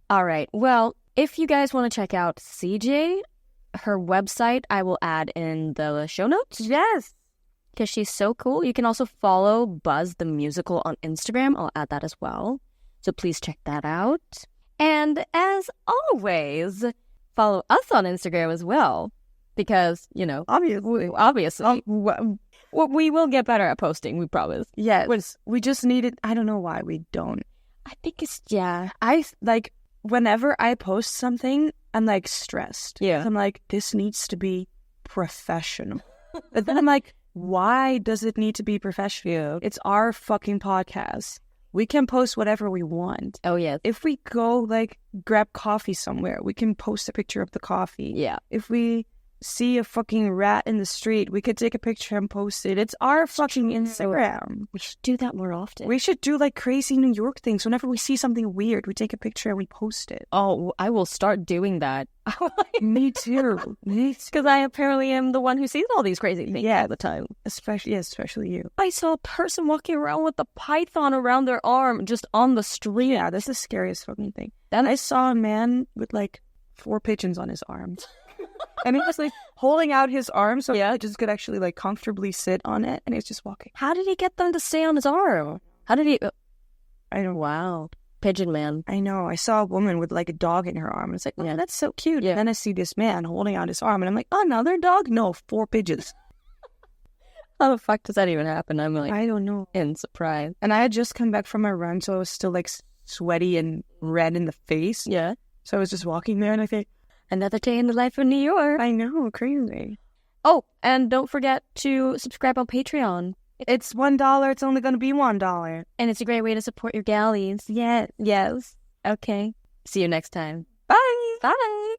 All right. Well, if you guys want to check out CJ, her website, I will add in the show notes. Yes. Because she's so cool. You can also follow Buzz the Musical on Instagram. I'll add that as well. So please check that out. And as always, follow us on Instagram as well. Because, obviously. We will get better at posting, we promise. Yes. We just need it. I don't know why we don't. I think it's, I, like, whenever I post something, I'm, like, stressed. Yeah. I'm like, this needs to be professional. But then I'm like, why does it need to be professional? It's our fucking podcast. We can post whatever we want. Oh, yeah. If we go, like, grab coffee somewhere, we can post a picture of the coffee. Yeah. If we see a fucking rat in the street, we could take a picture and post it. It's our fucking Instagram. We should do that more often. We should do like crazy New York things. Whenever we see something weird, we take a picture and we post it. Oh, I will start doing that. Me too. Because I apparently am the one who sees all these crazy things all the time. Especially you. I saw a person walking around with a python around their arm just on the street. Yeah, that's the scariest fucking thing. Then I saw a man with like 4 pigeons on his arm. And he was like holding out his arm so he just could actually like comfortably sit on it, and he was just walking. How did he get them to stay on his arm? How did he... I don't Wow. Pigeon man. I know. I saw a woman with like a dog in her arm. It's like, oh, that's so cute. Yeah. And then I see this man holding out his arm, and I'm like, another dog? No, 4 pigeons. How the fuck does that even happen? I'm like, I don't know. in surprise. And I had just come back from my run, so I was still like sweaty and red in the face. Yeah. So I was just walking there, and I think, Another day in the life of New York. I know, crazy. Oh, and don't forget to subscribe on Patreon. It's $1. It's only going to be $1. And it's a great way to support your galleys. Yes. Okay. See you next time. Bye. Bye.